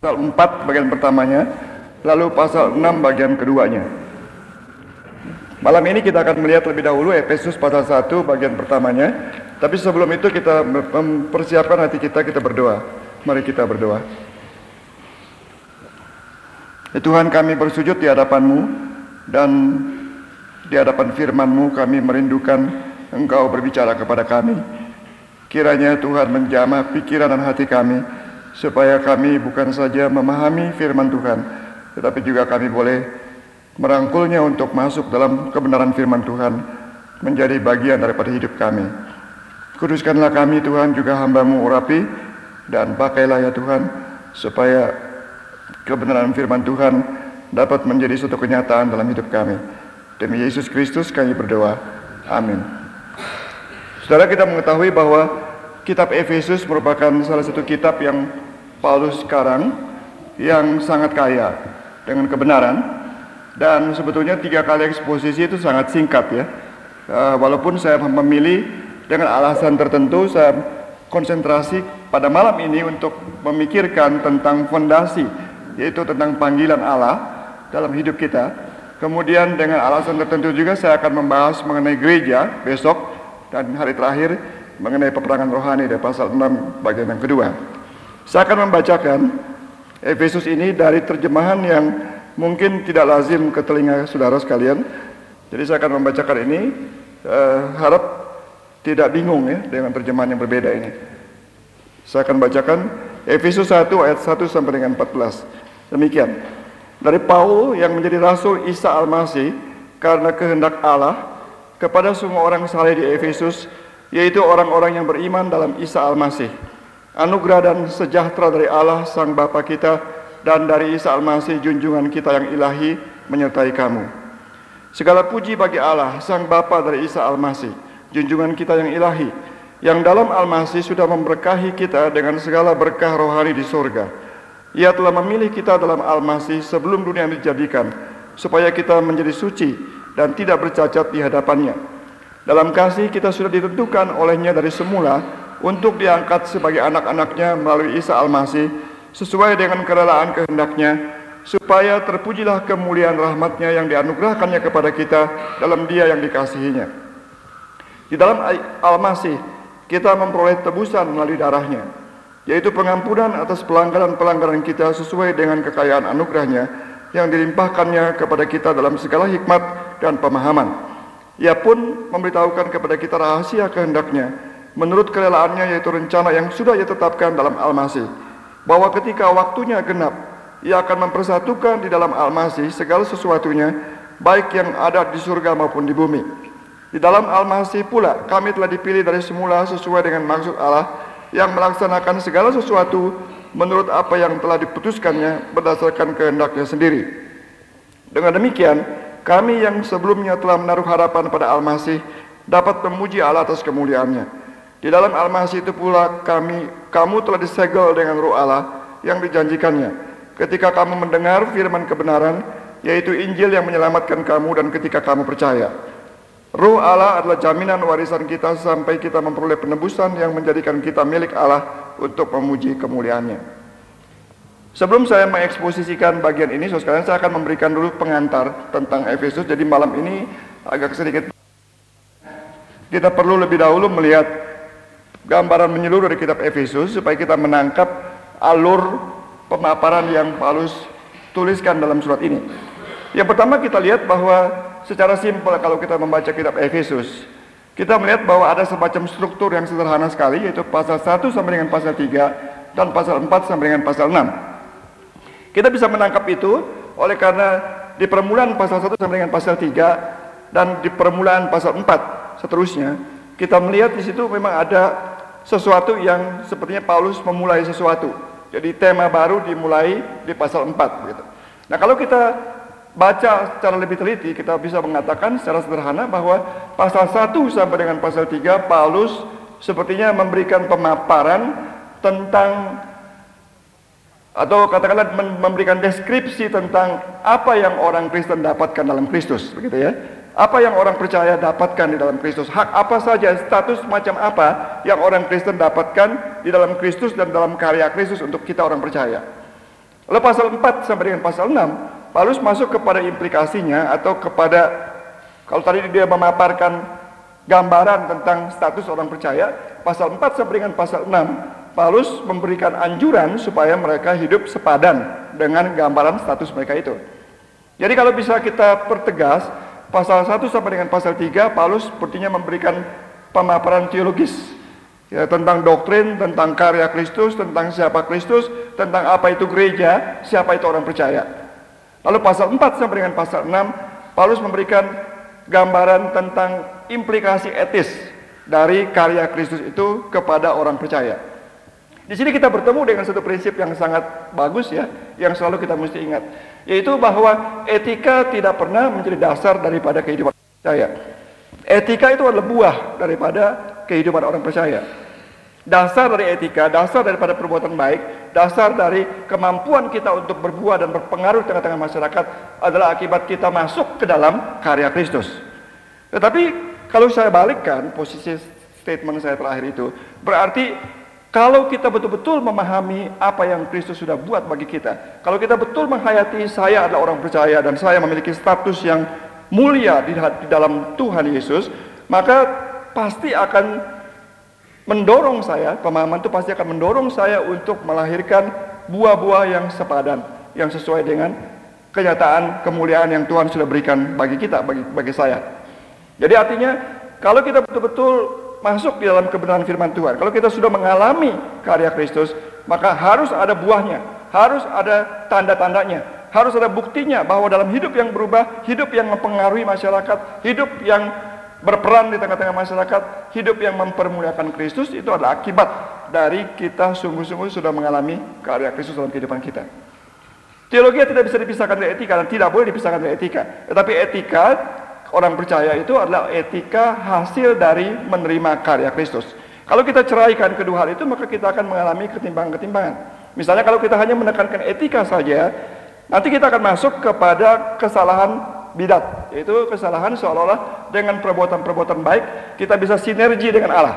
pasal 4 bagian pertamanya, lalu pasal 6 bagian keduanya. Malam ini kita akan melihat lebih dahulu Efesus pasal 1 bagian pertamanya. Tapi sebelum itu kita mempersiapkan hati kita berdoa. Mari kita berdoa. Ya Tuhan, kami bersujud di hadapan-Mu, dan di hadapan firman-Mu kami merindukan Engkau berbicara kepada kami. Kiranya Tuhan menjamah pikiran dan hati kami, supaya kami bukan saja memahami firman Tuhan, tetapi juga kami boleh merangkulnya untuk masuk dalam kebenaran firman Tuhan, menjadi bagian daripada hidup kami. Kuduskanlah kami Tuhan, juga hamba-Mu urapi, dan pakailah ya Tuhan, supaya kebenaran firman Tuhan dapat menjadi suatu kenyataan dalam hidup kami. Demi Yesus Kristus kami berdoa. Amin. Saudara, kita mengetahui bahwa kitab Efesus merupakan salah satu kitab yang Paulus sekarang yang sangat kaya dengan kebenaran, dan sebetulnya 3 kali eksposisi itu sangat singkat ya. Walaupun saya memilih dengan alasan tertentu, saya konsentrasi pada malam ini untuk memikirkan tentang fondasi, yaitu tentang panggilan Allah dalam hidup kita. Kemudian dengan alasan tertentu juga saya akan membahas mengenai gereja besok, dan hari terakhir mengenai peperangan rohani dari pasal 6 bagian yang kedua. Saya akan membacakan Efesus ini dari terjemahan yang mungkin tidak lazim ke telinga saudara sekalian. Jadi saya akan membacakan ini, harap tidak bingung ya dengan terjemahan yang berbeda ini. Saya akan bacakan Efesus 1 ayat 1 sampai dengan 14. Demikian. Dari Paul yang menjadi rasul Isa Al-Masih karena kehendak Allah, kepada semua orang saleh di Efesus, yaitu orang-orang yang beriman dalam Isa Al-Masih. Anugerah dan sejahtera dari Allah Sang Bapa kita dan dari Isa Al-Masih junjungan kita yang ilahi menyertai kamu. Segala puji bagi Allah Sang Bapa dari Isa Al-Masih, junjungan kita yang ilahi, yang dalam Al-Masih sudah memberkahi kita dengan segala berkah rohani di surga. Ia telah memilih kita dalam Al-Masih sebelum dunia dijadikan, supaya kita menjadi suci dan tidak bercacat di hadapannya. Dalam kasih kita sudah ditentukan olehnya dari semula untuk diangkat sebagai anak-anaknya melalui Isa Al-Masih, sesuai dengan kerelaan kehendaknya, supaya terpujilah kemuliaan rahmatnya yang dianugerahkannya kepada kita dalam Dia yang dikasihinya. Di dalam Al-Masih kita memperoleh tebusan melalui darahnya, yaitu pengampunan atas pelanggaran-pelanggaran kita sesuai dengan kekayaan anugerahnya yang dilimpahkannya kepada kita dalam segala hikmat dan pemahaman. Ia pun memberitahukan kepada kita rahasia kehendaknya menurut kerelaannya, yaitu rencana yang sudah Ia tetapkan dalam Al-Masih, bahwa ketika waktunya genap, Ia akan mempersatukan di dalam Al-Masih segala sesuatunya, baik yang ada di surga maupun di bumi. Di dalam Al-Masih pula kami telah dipilih dari semula sesuai dengan maksud Allah yang melaksanakan segala sesuatu menurut apa yang telah diputuskannya berdasarkan kehendaknya sendiri. Dengan demikian, kami yang sebelumnya telah menaruh harapan pada Al-Masih dapat memuji Allah atas kemuliaannya. Di dalam Al-Masih itu pula kamu telah disegel dengan Roh Allah yang dijanjikannya, ketika kamu mendengar firman kebenaran, yaitu Injil yang menyelamatkan kamu, dan ketika kamu percaya. Roh Allah adalah jaminan warisan kita sampai kita memperoleh penebusan yang menjadikan kita milik Allah untuk memuji kemuliaannya. Sebelum saya mengeksposisikan bagian ini, saudara sekalian, saya akan memberikan dulu pengantar tentang Efesus. Jadi malam ini agak sedikit kita perlu lebih dahulu melihat gambaran menyeluruh dari kitab Efesus supaya kita menangkap alur pemaparan yang Paulus tuliskan dalam surat ini. Yang pertama kita lihat bahwa secara simpel kalau kita membaca kitab Efesus, kita melihat bahwa ada semacam struktur yang sederhana sekali, yaitu pasal 1 sampai dengan pasal 3 dan pasal 4 sampai dengan pasal 6. Kita bisa menangkap itu oleh karena di permulaan pasal 1 sampai dengan pasal 3 dan di permulaan pasal 4 seterusnya, kita melihat di situ memang ada sesuatu yang sepertinya Paulus memulai sesuatu. Jadi tema baru dimulai di pasal 4 gitu. Nah, kalau kita baca secara lebih teliti, kita bisa mengatakan secara sederhana bahwa pasal 1 sampai dengan pasal 3 Paulus sepertinya memberikan pemaparan tentang, atau katakanlah memberikan deskripsi tentang apa yang orang Kristen dapatkan dalam Kristus, begitu ya. Apa yang orang percaya dapatkan di dalam Kristus, hak apa saja, status macam apa yang orang Kristen dapatkan di dalam Kristus dan dalam karya Kristus untuk kita orang percaya. Lalu pasal 4 sampai dengan pasal 6, Paulus masuk kepada implikasinya atau kepada, kalau tadi dia memaparkan gambaran tentang status orang percaya, pasal 4 sampai dengan pasal 6, Paulus memberikan anjuran supaya mereka hidup sepadan dengan gambaran status mereka itu. Jadi kalau bisa kita pertegas, pasal 1 sampai dengan pasal 3, Paulus sepertinya memberikan pemaparan teologis, ya, tentang doktrin, tentang karya Kristus, tentang siapa Kristus, tentang apa itu gereja, siapa itu orang percaya. Lalu pasal 4 sampai dengan pasal 6, Paulus memberikan gambaran tentang implikasi etis dari karya Kristus itu kepada orang percaya. Di sini kita bertemu dengan satu prinsip yang sangat bagus ya, yang selalu kita mesti ingat, yaitu bahwa etika tidak pernah menjadi dasar daripada kehidupan percaya. Etika itu adalah buah daripada kehidupan orang percaya. Dasar dari etika, dasar daripada perbuatan baik, dasar dari kemampuan kita untuk berbuah dan berpengaruh di tengah-tengah masyarakat adalah akibat kita masuk ke dalam karya Kristus. Tetapi kalau saya balikkan posisi statement saya terakhir itu, berarti kalau kita betul-betul memahami apa yang Kristus sudah buat bagi kita, kalau kita betul menghayati saya adalah orang percaya dan saya memiliki status yang mulia di dalam Tuhan Yesus, maka pasti akan mendorong saya, pemahaman itu pasti akan mendorong saya untuk melahirkan buah-buah yang sepadan, yang sesuai dengan kenyataan kemuliaan yang Tuhan sudah berikan bagi kita, bagi saya. Jadi artinya, kalau kita betul-betul masuk di dalam kebenaran firman Tuhan, kalau kita sudah mengalami karya Kristus, maka harus ada buahnya, harus ada tanda-tandanya, harus ada buktinya bahwa dalam hidup yang berubah, hidup yang mempengaruhi masyarakat, hidup yang berperan di tengah-tengah masyarakat, hidup yang mempermuliakan Kristus, itu adalah akibat dari kita sungguh-sungguh sudah mengalami karya Kristus dalam kehidupan kita. Teologi tidak bisa dipisahkan dari etika dan tidak boleh dipisahkan dari etika. Tetapi etika orang percaya itu adalah etika hasil dari menerima karya Kristus. Kalau kita ceraikan kedua hal itu, maka kita akan mengalami ketimpangan-ketimpangan. Misalnya kalau kita hanya menekankan etika saja, nanti kita akan masuk kepada kesalahan bidat, yaitu kesalahan seolah-olah dengan perbuatan-perbuatan baik kita bisa sinergi dengan Allah,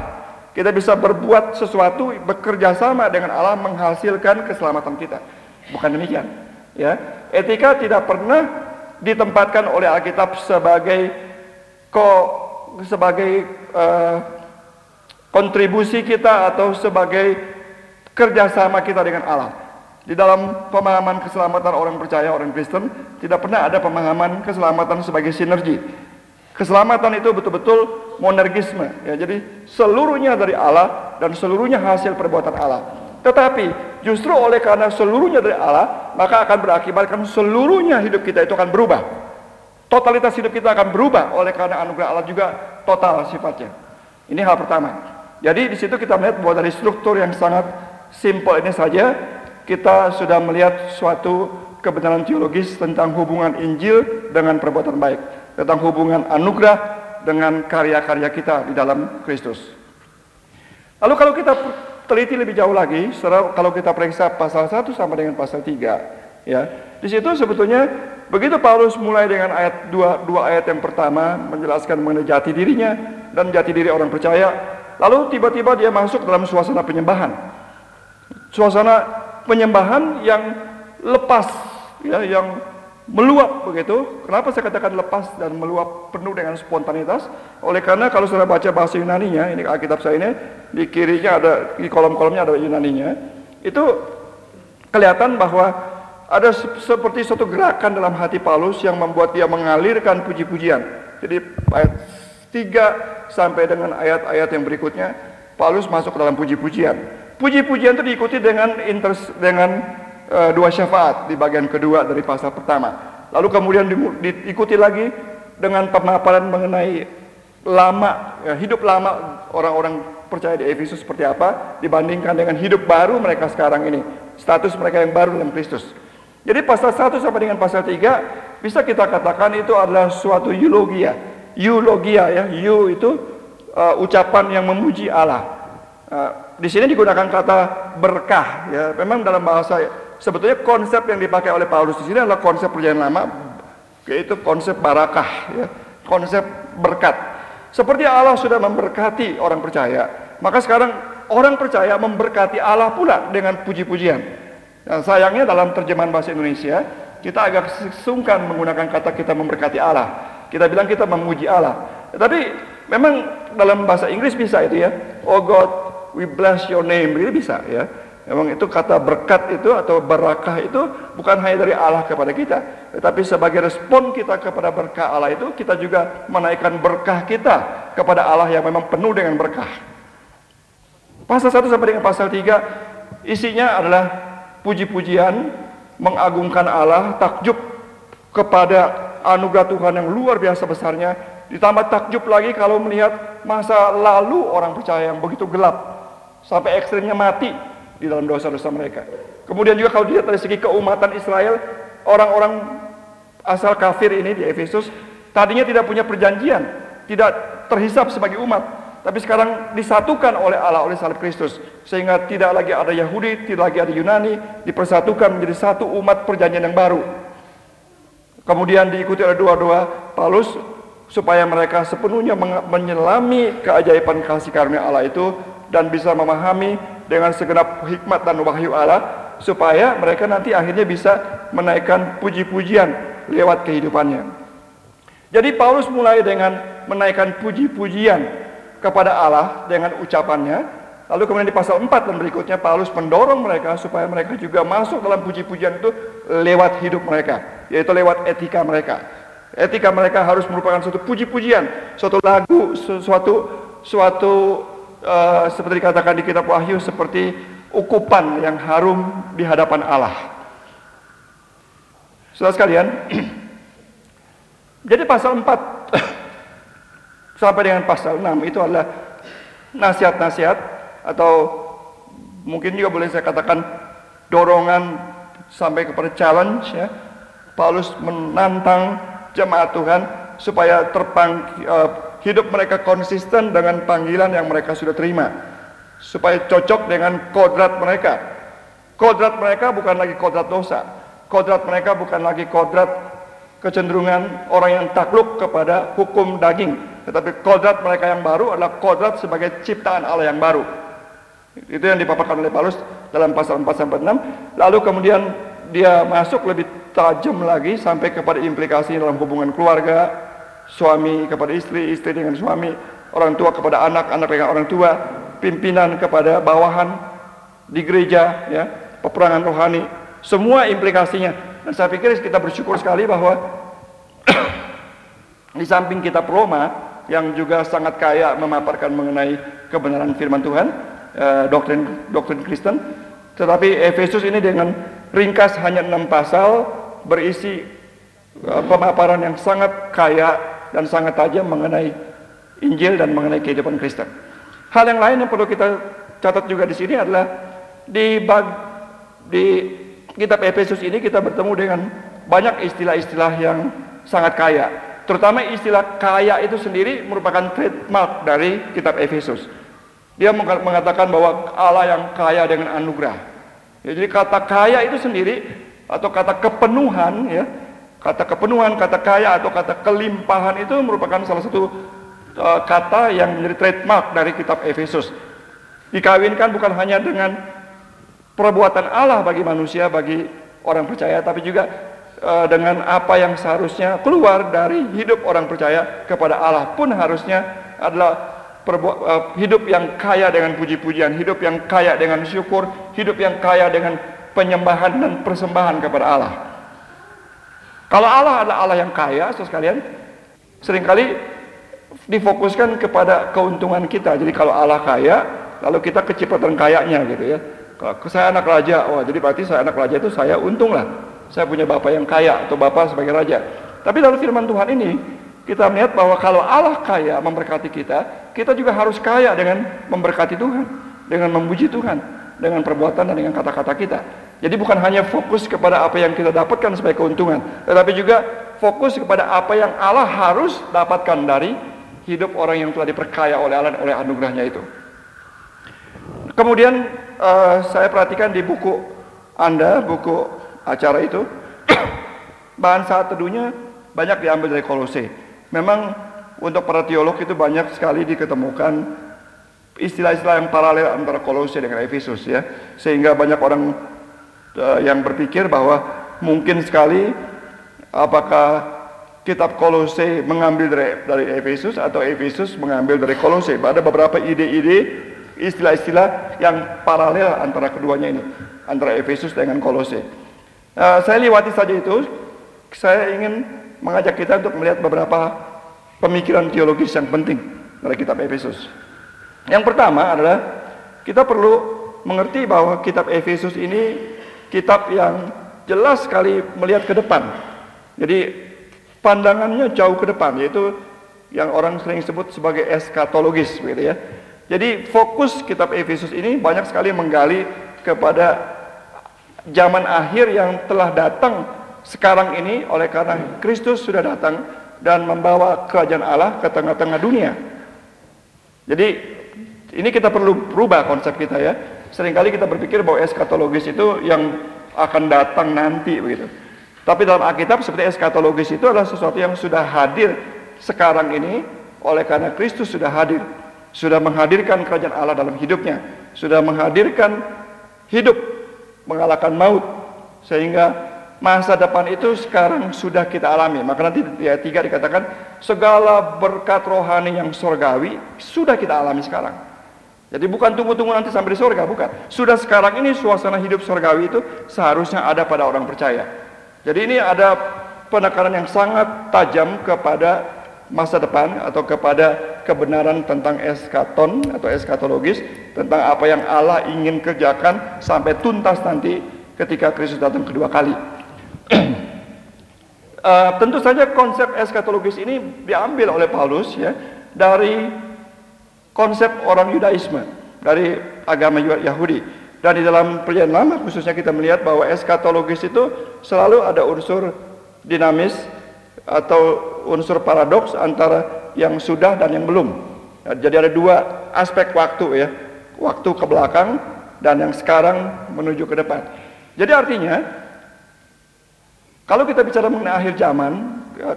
kita bisa berbuat sesuatu, bekerja sama dengan Allah menghasilkan keselamatan kita. Bukan demikian, ya. Etika tidak pernah ditempatkan oleh Alkitab sebagai kontribusi kita atau sebagai kerjasama kita dengan Allah. Di dalam pemahaman keselamatan orang percaya, orang Kristen, tidak pernah ada pemahaman keselamatan sebagai sinergi. Keselamatan itu betul-betul monergisme, ya. Jadi seluruhnya dari Allah dan seluruhnya hasil perbuatan Allah. Tetapi justru oleh karena seluruhnya dari Allah, maka akan berakibatkan seluruhnya hidup kita itu akan berubah. Totalitas hidup kita akan berubah oleh karena anugerah Allah juga total sifatnya. Ini hal pertama. Jadi di situ kita melihat bahwa dari struktur yang sangat simpel ini saja, kita sudah melihat suatu kebenaran teologis tentang hubungan Injil dengan perbuatan baik, tentang hubungan anugerah dengan karya-karya kita di dalam Kristus. Lalu kalau kita teliti lebih jauh lagi, kalau kita periksa pasal 1 sampai dengan pasal 3, ya, di situ sebetulnya begitu Paulus mulai dengan ayat dua ayat yang pertama menjelaskan mengenai jati dirinya dan jati diri orang percaya, lalu tiba-tiba dia masuk dalam suasana penyembahan, suasana penyembahan yang lepas, ya, yang meluap begitu. Kenapa saya katakan lepas dan meluap penuh dengan spontanitas? Oleh karena kalau saudara baca bahasa Yunaninya, ini Alkitab saya ini, di kirinya ada, di kolom-kolomnya ada Yunaninya, itu kelihatan bahwa ada seperti suatu gerakan dalam hati Paulus yang membuat dia mengalirkan puji-pujian. Jadi ayat 3 sampai dengan ayat-ayat yang berikutnya, Paulus masuk ke dalam puji-pujian. Puji-pujian itu diikuti dengan dua syafaat di bagian kedua dari pasal pertama. Lalu kemudian diikuti lagi dengan pemaparan mengenai hidup lama orang-orang percaya di Efesus seperti apa dibandingkan dengan hidup baru mereka sekarang ini, status mereka yang baru dalam Kristus. Jadi pasal 1 sampai dengan pasal 3 bisa kita katakan itu adalah suatu eulogia. Eulogia, ya, itu ucapan yang memuji Allah. Di sini digunakan kata berkah, ya. Memang dalam bahasa sebetulnya konsep yang dipakai oleh Paulus di sini adalah konsep perjanjian lama, yaitu konsep barakah, ya, konsep berkat. Seperti Allah sudah memberkati orang percaya, maka sekarang orang percaya memberkati Allah pula dengan puji-pujian. Nah, sayangnya dalam terjemahan bahasa Indonesia, kita agak sungkan menggunakan kata kita memberkati Allah. Kita bilang kita memuji Allah. Tapi memang dalam bahasa Inggris bisa itu ya. Oh God, we bless your name. Itu bisa ya. Memang itu kata berkat itu atau barakah itu bukan hanya dari Allah kepada kita, tetapi sebagai respon kita kepada berkah Allah itu, kita juga menaikkan berkah kita kepada Allah yang memang penuh dengan berkah. Pasal 1 sampai dengan pasal 3 isinya adalah puji-pujian, mengagungkan Allah, takjub kepada anugerah Tuhan yang luar biasa besarnya. Ditambah takjub lagi kalau melihat masa lalu orang percaya yang begitu gelap, sampai ekstrimnya mati di dalam dosa-dosa mereka. Kemudian juga kalau dilihat dari segi keumatan Israel, orang-orang asal kafir ini di Efesus tadinya tidak punya perjanjian, tidak terhisap sebagai umat, tapi sekarang disatukan oleh Allah, oleh salib Kristus, sehingga tidak lagi ada Yahudi, tidak lagi ada Yunani, dipersatukan menjadi satu umat perjanjian yang baru. Kemudian diikuti oleh doa-doa Paulus supaya mereka sepenuhnya menyelami keajaiban kasih karunia Allah itu dan bisa memahami dengan segenap hikmat dan wahyu Allah, supaya mereka nanti akhirnya bisa menaikkan puji-pujian lewat kehidupannya. Jadi Paulus mulai dengan menaikkan puji-pujian kepada Allah dengan ucapannya. Lalu kemudian di pasal 4 dan berikutnya Paulus mendorong mereka supaya mereka juga masuk dalam puji-pujian itu lewat hidup mereka, yaitu lewat etika mereka. Etika mereka harus merupakan suatu puji-pujian, suatu lagu, suatu seperti dikatakan di kitab Wahyu, seperti ukupan yang harum di hadapan Allah. Saudara sekalian, jadi pasal 4 sampai dengan pasal 6 itu adalah nasihat-nasihat, atau mungkin juga boleh saya katakan dorongan sampai kepada challenge ya. Paulus menantang jemaat Tuhan supaya hidup mereka konsisten dengan panggilan yang mereka sudah terima, supaya cocok dengan kodrat mereka. Kodrat mereka bukan lagi kodrat dosa, kodrat mereka bukan lagi kodrat kecenderungan orang yang takluk kepada hukum daging, tetapi kodrat mereka yang baru adalah kodrat sebagai ciptaan Allah yang baru. Itu yang dipaparkan oleh Paulus dalam pasal 4 sampai 6. Lalu kemudian dia masuk lebih tajam lagi sampai kepada implikasi dalam hubungan keluarga, suami kepada istri, istri dengan suami, orang tua kepada anak, anak dengan orang tua, pimpinan kepada bawahan di gereja, ya, peperangan rohani, semua implikasinya. Dan saya pikir kita bersyukur sekali bahwa di samping kitab Roma yang juga sangat kaya memaparkan mengenai kebenaran firman Tuhan, doktrin Kristen, tetapi Efesus ini dengan ringkas hanya 6 pasal berisi pemaparan yang sangat kaya dan sangat tajam mengenai Injil dan mengenai kehidupan Kristen. Hal yang lain yang perlu kita catat juga di sini adalah di kitab Efesus ini kita bertemu dengan banyak istilah-istilah yang sangat kaya. Terutama istilah kaya itu sendiri merupakan trademark dari kitab Efesus. Dia mengatakan bahwa Allah yang kaya dengan anugerah. Ya, jadi kata kaya itu sendiri atau kata kepenuhan, ya, kata kepenuhan, kata kaya atau kata kelimpahan itu merupakan salah satu kata yang menjadi trademark dari kitab Efesus. Dikawinkan bukan hanya dengan perbuatan Allah bagi manusia, bagi orang percaya, tapi juga dengan apa yang seharusnya keluar dari hidup orang percaya kepada Allah pun harusnya adalah hidup yang kaya dengan puji-pujian, hidup yang kaya dengan syukur, hidup yang kaya dengan penyembahan dan persembahan kepada Allah. Kalau Allah adalah Allah yang kaya, saudara sekalian, seringkali difokuskan kepada keuntungan kita. Jadi kalau Allah kaya, lalu kita kecipratan kayanya gitu ya. Kalau saya anak raja, wah jadi berarti saya anak raja itu saya untung lah. Saya punya bapak yang kaya atau bapak sebagai raja. Tapi dalam firman Tuhan ini kita melihat bahwa kalau Allah kaya memberkati kita, kita juga harus kaya dengan memberkati Tuhan, dengan memuji Tuhan, dengan perbuatan dan dengan kata-kata kita. Jadi bukan hanya fokus kepada apa yang kita dapatkan sebagai keuntungan, tetapi juga fokus kepada apa yang Allah harus dapatkan dari hidup orang yang telah diperkaya oleh Allah, oleh anugerahnya itu. Kemudian saya perhatikan di buku Anda, buku acara itu, bahan saat teduhnya banyak diambil dari Kolose. Memang untuk para teolog itu banyak sekali diketemukan istilah-istilah yang paralel antara Kolose dengan Efesus ya, sehingga banyak orang yang berpikir bahwa mungkin sekali apakah kitab Kolose mengambil dari Efesus atau Efesus mengambil dari Kolose. Ada beberapa ide-ide, istilah-istilah yang paralel antara keduanya ini, antara Efesus dengan Kolose. Saya lewati saja itu. Saya ingin mengajak kita untuk melihat beberapa pemikiran teologis yang penting dari kitab Efesus. Yang pertama adalah kita perlu mengerti bahwa kitab Efesus ini kitab yang jelas sekali melihat ke depan. Jadi pandangannya jauh ke depan, yaitu yang orang sering sebut sebagai eskatologis, begitu ya. Jadi fokus kitab Efesus ini banyak sekali menggali kepada zaman akhir yang telah datang sekarang ini, oleh karena Kristus sudah datang dan membawa kerajaan Allah ke tengah-tengah dunia. Jadi ini kita perlu berubah konsep kita ya. Seringkali kita berpikir bahwa eskatologis itu yang akan datang nanti begitu. Tapi dalam Alkitab seperti eskatologis itu adalah sesuatu yang sudah hadir sekarang ini, oleh karena Kristus sudah hadir, sudah menghadirkan kerajaan Allah dalam hidupnya, sudah menghadirkan hidup, mengalahkan maut, sehingga masa depan itu sekarang sudah kita alami. Maka nanti di ayat 3 dikatakan segala berkat rohani yang surgawi sudah kita alami sekarang. Jadi bukan tunggu-tunggu nanti sampai di surga, bukan. Sudah sekarang ini suasana hidup surgawi itu seharusnya ada pada orang percaya. Jadi ini ada penekanan yang sangat tajam kepada masa depan atau kepada kebenaran tentang eskaton atau eskatologis, tentang apa yang Allah ingin kerjakan sampai tuntas nanti ketika Kristus datang kedua kali. Tentu saja konsep eskatologis ini diambil oleh Paulus ya dari konsep orang Yudaisme, dari agama Yahudi. Dan di dalam Perjanjian Lama khususnya kita melihat bahwa eskatologis itu selalu ada unsur dinamis atau unsur paradoks antara yang sudah dan yang belum. Jadi ada dua aspek waktu ya, waktu ke belakang dan yang sekarang menuju ke depan. Jadi artinya kalau kita bicara mengenai akhir zaman,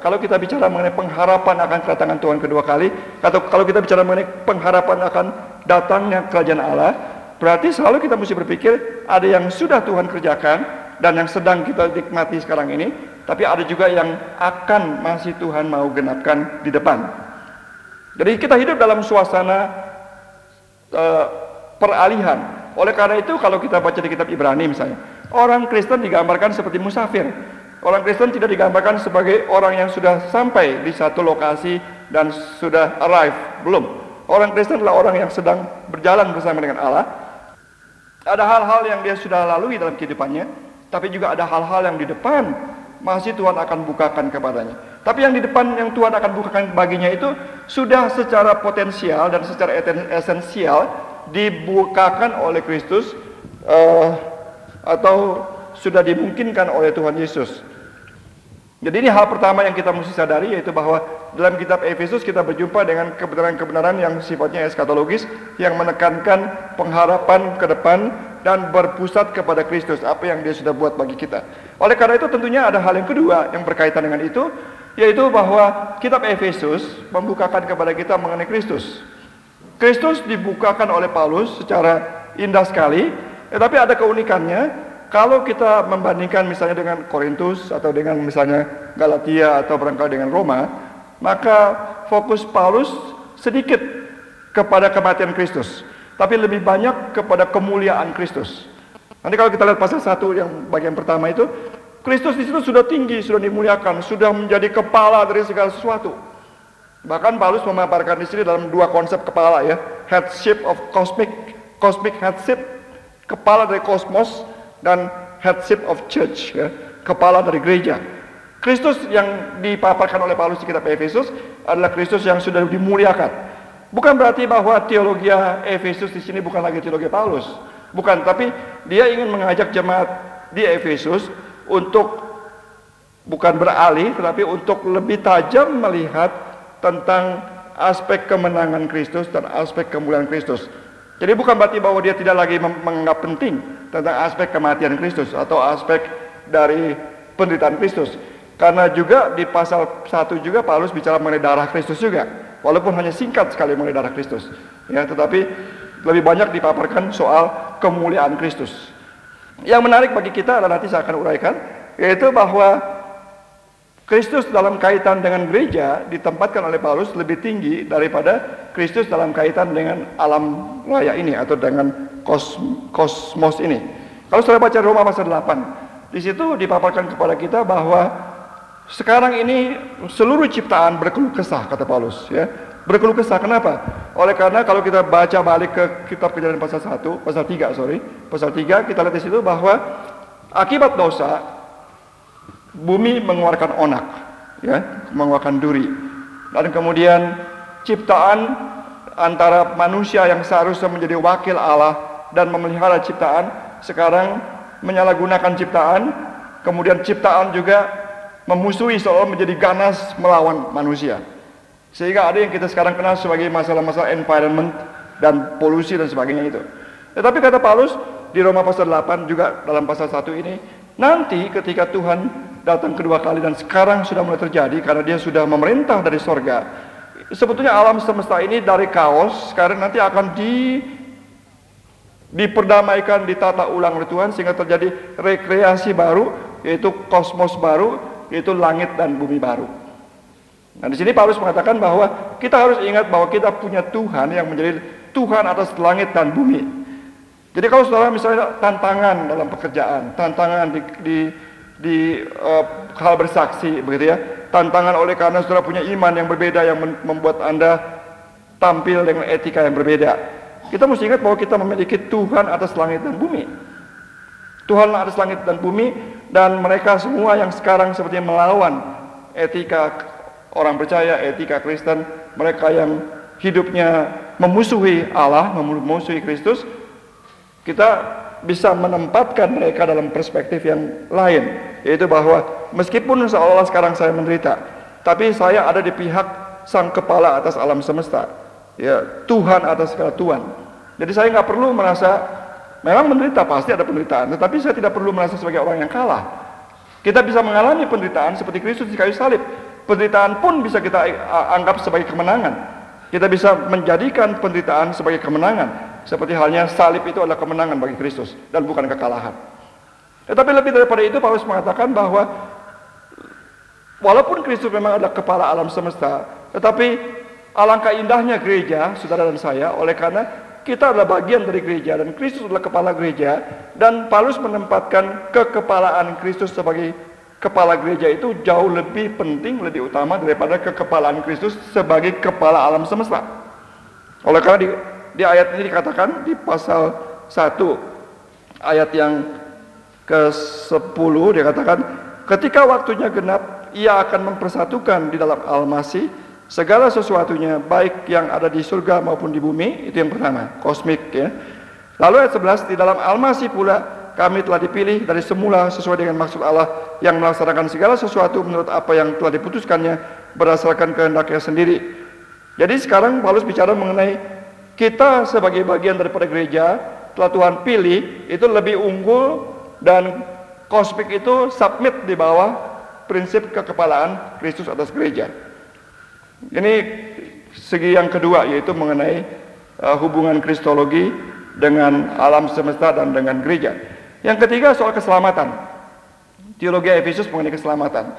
kalau kita bicara mengenai pengharapan akan kedatangan Tuhan kedua kali, atau kalau kita bicara mengenai pengharapan akan datangnya kerajaan Allah, berarti selalu kita mesti berpikir ada yang sudah Tuhan kerjakan dan yang sedang kita nikmati sekarang ini, tapi ada juga yang akan masih Tuhan mau genapkan di depan. Jadi kita hidup dalam suasana peralihan. Oleh karena itu kalau kita baca di kitab Ibrani misalnya, orang Kristen digambarkan seperti musafir. Orang Kristen tidak digambarkan sebagai orang yang sudah sampai di satu lokasi dan sudah arrive, belum. Orang Kristen adalah orang yang sedang berjalan bersama dengan Allah. Ada hal-hal yang dia sudah lalui dalam kehidupannya, tapi juga ada hal-hal yang di depan masih Tuhan akan bukakan kepadanya. Tapi yang di depan yang Tuhan akan bukakan baginya itu sudah secara potensial dan secara esensial dibukakan oleh Kristus atau sudah dimungkinkan oleh Tuhan Yesus. Jadi ini hal pertama yang kita mesti sadari, yaitu bahwa dalam kitab Efesus kita berjumpa dengan kebenaran-kebenaran yang sifatnya eskatologis, yang menekankan pengharapan ke depan dan berpusat kepada Kristus, apa yang dia sudah buat bagi kita. Oleh karena itu tentunya ada hal yang kedua yang berkaitan dengan itu, yaitu bahwa kitab Efesus membukakan kepada kita mengenai Kristus. Kristus dibukakan oleh Paulus secara indah sekali, tetapi ada keunikannya. Kalau kita membandingkan misalnya dengan Korintus atau dengan misalnya Galatia atau barangkali dengan Roma, maka fokus Paulus sedikit kepada kematian Kristus, tapi lebih banyak kepada kemuliaan Kristus. Nanti kalau kita lihat pasal 1 yang bagian pertama itu, Kristus di situ sudah tinggi, sudah dimuliakan, sudah menjadi kepala dari segala sesuatu. Bahkan Paulus memaparkan di sini dalam dua konsep kepala ya, headship of cosmic headship, kepala dari kosmos, dan headship of church ya, kepala dari gereja. Kristus yang dipaparkan oleh Paulus di kitab Efesus adalah Kristus yang sudah dimuliakan. Bukan berarti bahwa teologi Efesus di sini bukan lagi teologi Paulus, bukan, tapi dia ingin mengajak jemaat di Efesus untuk bukan beralih, tetapi untuk lebih tajam melihat tentang aspek kemenangan Kristus dan aspek kemuliaan Kristus. Jadi bukan berarti bahwa dia tidak lagi menganggap penting tentang aspek kematian Kristus atau aspek dari penderitaan Kristus. Karena juga di pasal 1 juga Paulus bicara mengenai darah Kristus juga. Walaupun hanya singkat sekali mengenai darah Kristus. Ya, tetapi lebih banyak dipaparkan soal kemuliaan Kristus. Yang menarik bagi kita adalah nanti saya akan uraikan, yaitu bahwa Kristus dalam kaitan dengan gereja ditempatkan oleh Paulus lebih tinggi daripada Kristus dalam kaitan dengan alam raya ini atau dengan kosmos ini. Kalau saudara baca Roma pasal 8, di situ dipaparkan kepada kita bahwa sekarang ini seluruh ciptaan berkeluh kesah, kata Paulus, ya. Berkeluh kesah, kenapa? Oleh karena kalau kita baca balik ke kitab Kejadian pasal 3, kita lihat di situ bahwa akibat dosa bumi mengeluarkan onak, ya, mengeluarkan duri. Dan kemudian ciptaan antara manusia yang seharusnya menjadi wakil Allah dan memelihara ciptaan sekarang menyalahgunakan ciptaan, kemudian ciptaan juga memusuhi seolah menjadi ganas melawan manusia. Sehingga ada yang kita sekarang kenal sebagai masalah-masalah environment dan polusi dan sebagainya itu. Tetapi kata Paulus di Roma pasal 8 juga dalam pasal 1 ini, nanti ketika Tuhan datang kedua kali dan sekarang sudah mulai terjadi karena dia sudah memerintah dari sorga. Sebetulnya alam semesta ini dari kaos sekarang nanti akan diperdamaikan, ditata ulang oleh Tuhan sehingga terjadi rekreasi baru, yaitu kosmos baru, yaitu langit dan bumi baru. Nah, di sini Paulus mengatakan bahwa kita harus ingat bahwa kita punya Tuhan yang menjadi Tuhan atas langit dan bumi. Jadi kalau saudara misalnya tantangan dalam pekerjaan, tantangan di hal bersaksi, begitu ya, tantangan oleh karena saudara punya iman yang berbeda yang membuat Anda tampil dengan etika yang berbeda. Kita mesti ingat bahwa kita memiliki Tuhan atas langit dan bumi. Tuhan atas langit dan bumi, dan mereka semua yang sekarang sepertinya melawan etika orang percaya, etika Kristen, mereka yang hidupnya memusuhi Allah, memusuhi Kristus, kita bisa menempatkan mereka dalam perspektif yang lain, yaitu bahwa meskipun seolah-olah sekarang saya menderita, tapi saya ada di pihak Sang Kepala atas alam semesta, ya, Tuhan atas segala Tuhan. Jadi saya nggak perlu merasa, memang menderita pasti ada penderitaan, tetapi saya tidak perlu merasa sebagai orang yang kalah. Kita bisa mengalami penderitaan seperti Kristus di kayu salib. Penderitaan pun bisa kita anggap sebagai kemenangan. Kita bisa menjadikan penderitaan sebagai kemenangan. Seperti halnya salib itu adalah kemenangan bagi Kristus dan bukan kekalahan. Tetapi lebih daripada itu, Paulus mengatakan bahwa walaupun Kristus memang adalah kepala alam semesta, tetapi alangkah indahnya gereja, saudara dan saya, oleh karena kita adalah bagian dari gereja dan Kristus adalah kepala gereja, dan Paulus menempatkan kekepalaan Kristus sebagai kepala gereja itu jauh lebih penting, lebih utama daripada kekepalaan Kristus sebagai kepala alam semesta. Oleh karena di ayat ini dikatakan di pasal 1 ayat yang ke-10 dikatakan, ketika waktunya genap ia akan mempersatukan di dalam Al-Masih segala sesuatunya, baik yang ada di surga maupun di bumi. Itu yang pertama, kosmik, ya. Lalu ayat 11, di dalam Al-Masih pula kami telah dipilih dari semula sesuai dengan maksud Allah yang melaksanakan segala sesuatu menurut apa yang telah diputuskannya berdasarkan kehendaknya sendiri. Jadi sekarang Paulus bicara mengenai kita sebagai bagian daripada gereja telah Tuhan pilih, itu lebih unggul, dan kosmik itu submit di bawah prinsip kekepalaan Kristus atas gereja. Ini segi yang kedua, yaitu mengenai hubungan kristologi dengan alam semesta dan dengan gereja. Yang ketiga soal keselamatan. Teologi Efesus mengenai keselamatan.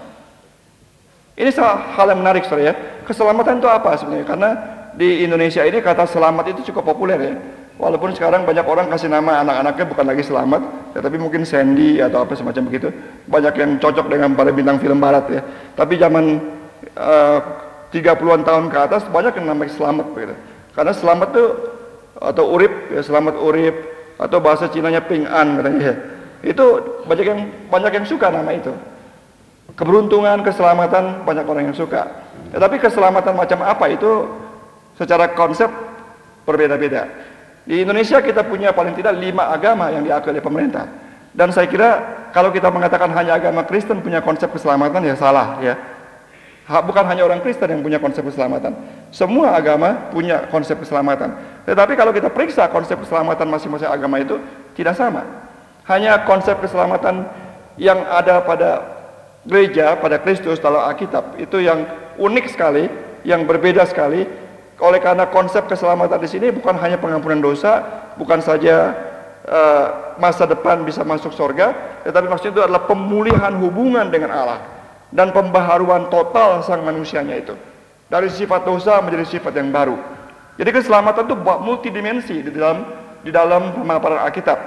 Ini hal yang menarik, saudara, ya. Keselamatan itu apa sebenarnya? Karena di Indonesia ini kata selamat itu cukup populer, ya. Walaupun sekarang banyak orang kasih nama anak-anaknya bukan lagi selamat, tetapi mungkin Sandy atau apa semacam begitu. Banyak yang cocok dengan para bintang film barat, ya. Tapi zaman 30-an tahun ke atas banyak yang namanya selamat, begitu. Karena selamat itu atau urip, ya, selamat urip, atau bahasa Cinanya Ping An katanya, ya. Itu banyak yang suka nama itu. Keberuntungan, keselamatan, banyak orang yang suka. Tetapi keselamatan macam apa itu secara konsep berbeda-beda. Di Indonesia kita punya paling tidak 5 agama yang diakui oleh pemerintah. Dan saya kira kalau kita mengatakan hanya agama Kristen punya konsep keselamatan, ya salah, ya. Bukan hanya orang Kristen yang punya konsep keselamatan. Semua agama punya konsep keselamatan. Tetapi kalau kita periksa konsep keselamatan masing-masing agama itu tidak sama. Hanya konsep keselamatan yang ada pada gereja, pada Kristus dalam Alkitab itu yang unik sekali, yang berbeda sekali. Oleh karena konsep keselamatan di sini bukan hanya pengampunan dosa, bukan saja masa depan bisa masuk surga, tetapi maksudnya itu adalah pemulihan hubungan dengan Allah dan pembaharuan total sang manusianya itu. Dari sifat dosa menjadi sifat yang baru. Jadi keselamatan itu multidimensi di dalam pemaparan Alkitab.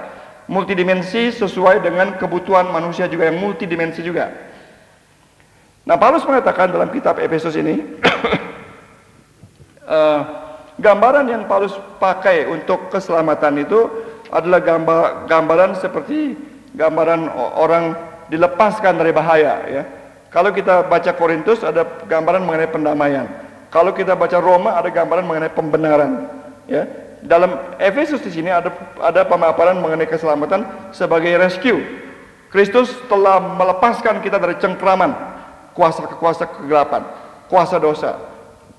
Multidimensi sesuai dengan kebutuhan manusia juga yang multidimensi juga. Nah, Paulus mengatakan dalam kitab Efesus ini gambaran yang Paulus pakai untuk keselamatan itu adalah gambaran seperti gambaran orang dilepaskan dari bahaya, ya. Kalau kita baca Korintus ada gambaran mengenai pendamaian. Kalau kita baca Roma ada gambaran mengenai pembenaran, ya. Dalam Efesus di sini ada pemaparan mengenai keselamatan sebagai rescue. Kristus telah melepaskan kita dari cengkraman kuasa kegelapan, kuasa dosa,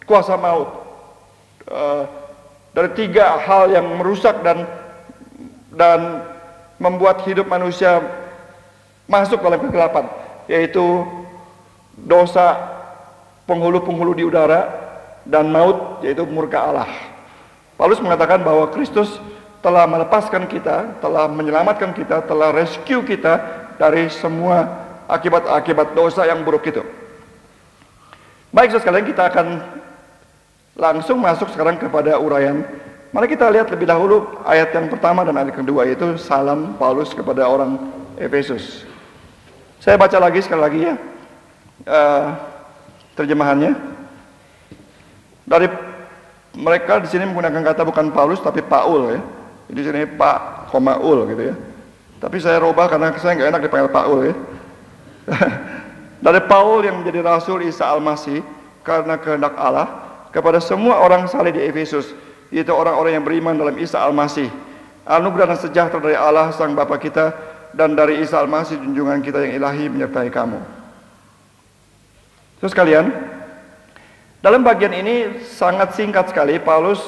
kuasa maut, dari 3 hal yang merusak dan membuat hidup manusia masuk dalam kegelapan, yaitu dosa, penghulu-penghulu di udara, dan maut, yaitu murka Allah. Paulus mengatakan bahwa Kristus telah melepaskan kita, telah menyelamatkan kita, telah rescue kita dari semua akibat-akibat dosa yang buruk itu. Baik, saudara sekalian, kita akan langsung masuk sekarang kepada uraian. Mari kita lihat lebih dahulu ayat yang pertama dan ayat kedua, yaitu salam Paulus kepada orang Efesus. Saya baca lagi sekali lagi, ya, terjemahannya. Dari mereka di sini menggunakan kata bukan Paulus tapi Paul, ya. Di sini Pak, ul gitu, ya. Tapi saya robah karena saya nggak enak dipanggil Paul, ya. Dari Paul yang menjadi Rasul Isa Al-Masih karena kehendak Allah kepada semua orang saleh di Efesus, yaitu orang-orang yang beriman dalam Isa Al-Masih. Anugerah dan sejahtera dari Allah Sang Bapa kita dan dari Isa Al-Masih junjungan kita yang ilahi menyertai kamu. Terus kalian, dalam bagian ini sangat singkat sekali Paulus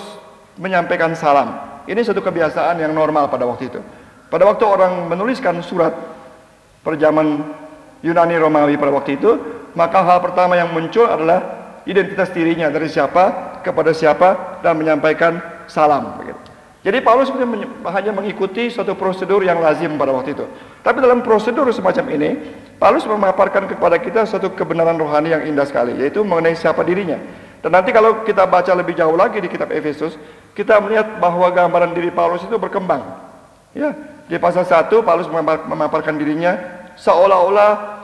menyampaikan salam. Ini satu kebiasaan yang normal pada waktu itu. Pada waktu orang menuliskan surat perjaman Yunani Romawi pada waktu itu, maka hal pertama yang muncul adalah identitas dirinya, dari siapa kepada siapa, dan menyampaikan salam. Jadi Paulus hanya mengikuti suatu prosedur yang lazim pada waktu itu. Tapi dalam prosedur semacam ini, Paulus memaparkan kepada kita suatu kebenaran rohani yang indah sekali, yaitu mengenai siapa dirinya. Dan nanti kalau kita baca lebih jauh lagi di kitab Efesus, kita melihat bahwa gambaran diri Paulus itu berkembang. Ya, di pasal 1 Paulus memaparkan dirinya seolah-olah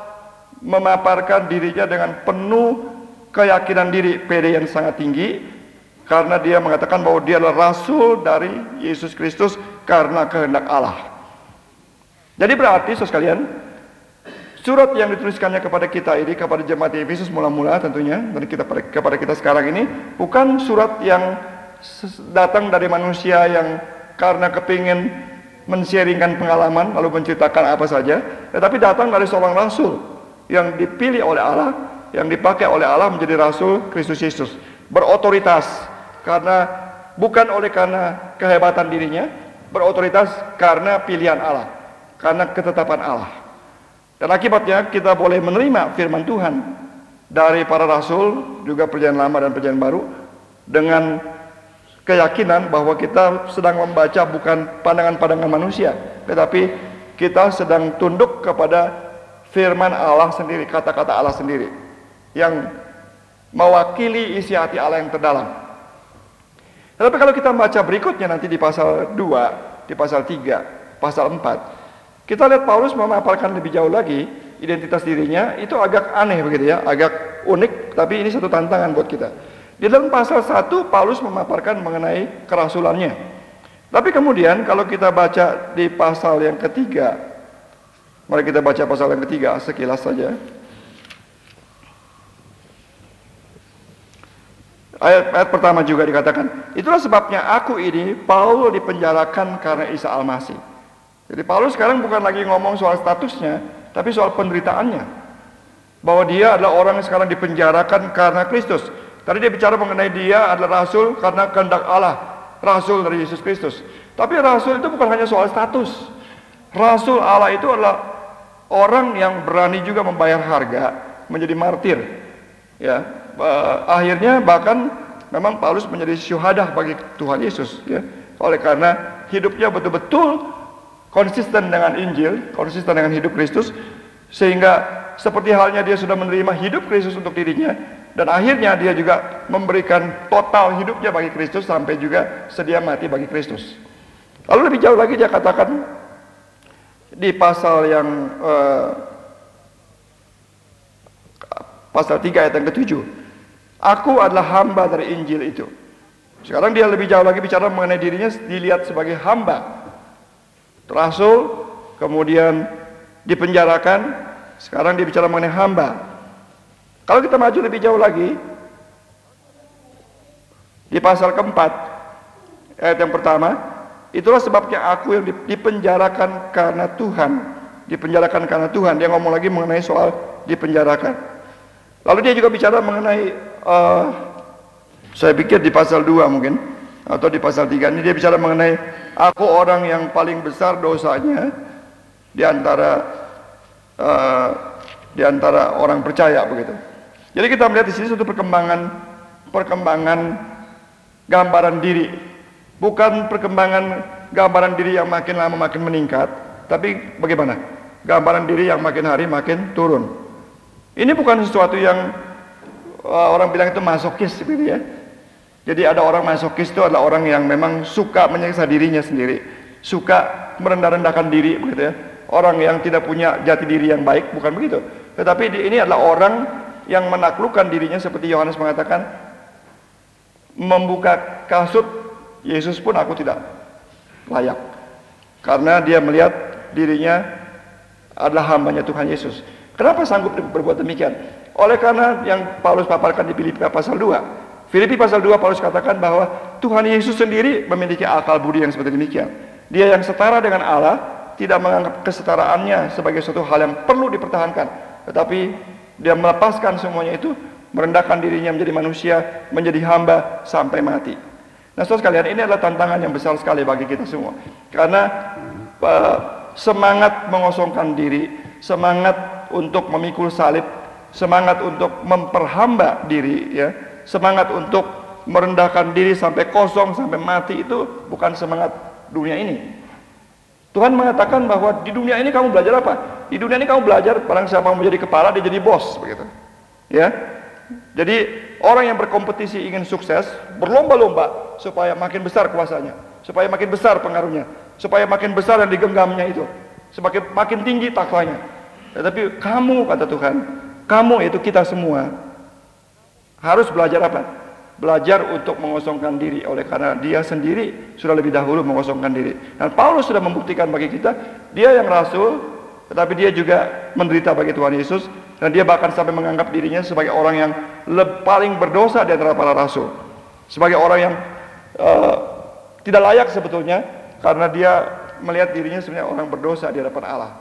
memaparkan dirinya dengan penuh keyakinan diri, PD yang sangat tinggi, karena dia mengatakan bahwa dia adalah rasul dari Yesus Kristus karena kehendak Allah. Jadi berarti, saudara sekalian, surat yang dituliskannya kepada kita ini, kepada jemaat Efesus mula-mula tentunya, dan kepada kita sekarang ini, bukan surat yang datang dari manusia yang karena kepingin men-sharingkan pengalaman lalu menceritakan apa saja, tetapi datang dari seorang rasul yang dipilih oleh Allah, yang dipakai oleh Allah menjadi rasul Kristus Yesus, berotoritas bukan karena kehebatan dirinya, berotoritas karena pilihan Allah, karena ketetapan Allah. Dan akibatnya kita boleh menerima firman Tuhan dari para rasul, juga perjanjian lama dan perjanjian baru, dengan keyakinan bahwa kita sedang membaca bukan pandangan-pandangan manusia, tetapi kita sedang tunduk kepada firman Allah sendiri, kata-kata Allah sendiri, yang mewakili isi hati Allah yang terdalam. Tetapi kalau kita baca berikutnya nanti di pasal 2, di pasal 3, pasal 4, kita lihat Paulus memaparkan lebih jauh lagi identitas dirinya. Itu agak aneh begitu, ya, agak unik, tapi ini satu tantangan buat kita. Di dalam pasal 1 Paulus memaparkan mengenai kerasulannya. Tapi kemudian kalau kita baca di pasal yang ketiga, mari kita baca pasal yang ketiga sekilas saja. Ayat pertama juga dikatakan, itulah sebabnya aku ini, Paul, dipenjarakan karena Isa Al-Masih. Jadi Paulus sekarang bukan lagi ngomong soal statusnya, tapi soal penderitaannya. Bahwa dia adalah orang yang sekarang dipenjarakan karena Kristus. Tadi dia bicara mengenai dia adalah rasul karena kehendak Allah, rasul dari Yesus Kristus. Tapi rasul itu bukan hanya soal status. Rasul Allah itu adalah orang yang berani juga membayar harga, menjadi martir. Ya, akhirnya bahkan memang Paulus menjadi syuhadah bagi Tuhan Yesus, ya. Oleh karena hidupnya betul-betul konsisten dengan Injil, konsisten dengan hidup Kristus, sehingga seperti halnya dia sudah menerima hidup Kristus untuk dirinya, dan akhirnya dia juga memberikan total hidupnya bagi Kristus sampai juga sedia mati bagi Kristus. Lalu lebih jauh lagi dia katakan di pasal yang pasal 3 ayat yang ke-7, aku adalah hamba dari Injil itu. Sekarang dia lebih jauh lagi bicara mengenai dirinya dilihat sebagai hamba, rasul, kemudian dipenjarakan, sekarang dia bicara mengenai hamba. Kalau kita maju lebih jauh lagi, di pasal keempat, ayat yang pertama, itulah sebabnya aku yang dipenjarakan karena Tuhan. Dipenjarakan karena Tuhan. Dia ngomong lagi mengenai soal dipenjarakan. Lalu dia juga bicara mengenai, saya pikir di pasal 2 mungkin, atau di pasal 3, ini dia bicara mengenai aku orang yang paling besar dosanya di antara orang percaya, begitu. Jadi kita melihat di sini suatu perkembangan gambaran diri, bukan perkembangan gambaran diri yang makin lama makin meningkat, tapi bagaimana? Gambaran diri yang makin hari makin turun. Ini bukan sesuatu yang orang bilang itu masokis, gitu ya. Jadi ada orang masokis itu adalah orang yang memang suka menyiksa dirinya sendiri, suka merendah-rendahkan diri, begitu ya. Orang yang tidak punya jati diri yang baik, bukan begitu. Tetapi ini adalah orang yang menaklukkan dirinya, seperti Yohanes mengatakan, membuka kasut Yesus pun aku tidak layak, karena dia melihat dirinya adalah hambanya Tuhan Yesus. Kenapa sanggup berbuat demikian? Oleh karena yang Paulus paparkan di Filipi pasal 2. Filipi pasal 2 Paulus katakan bahwa Tuhan Yesus sendiri memiliki akal budi yang seperti demikian. Dia yang setara dengan Allah, tidak menganggap kesetaraannya sebagai suatu hal yang perlu dipertahankan, tetapi dia melepaskan semuanya itu, merendahkan dirinya menjadi manusia, menjadi hamba sampai mati. Nah, saudara sekalian, ini adalah tantangan yang besar sekali bagi kita semua, karena semangat mengosongkan diri, semangat untuk memikul salib, semangat untuk memperhamba diri, ya, semangat untuk merendahkan diri sampai kosong, sampai mati, itu bukan semangat dunia ini. Tuhan mengatakan bahwa di dunia ini kamu belajar apa? Di dunia ini kamu belajar barang siapa mau menjadi kepala, dia jadi bos, begitu. Ya. Jadi orang yang berkompetisi ingin sukses, berlomba-lomba supaya makin besar kuasanya, supaya makin besar pengaruhnya, supaya makin besar yang digenggamnya itu, semakin makin tinggi takwanya. Tetapi kamu, kata Tuhan, kamu itu kita semua harus belajar apa? Belajar untuk mengosongkan diri, oleh karena dia sendiri sudah lebih dahulu mengosongkan diri. Dan Paulus sudah membuktikan bagi kita, dia yang rasul, tetapi dia juga menderita bagi Tuhan Yesus, dan dia bahkan sampai menganggap dirinya sebagai orang yang paling berdosa di antara para rasul, sebagai orang yang tidak layak sebetulnya, karena dia melihat dirinya sebenarnya orang berdosa di hadapan Allah.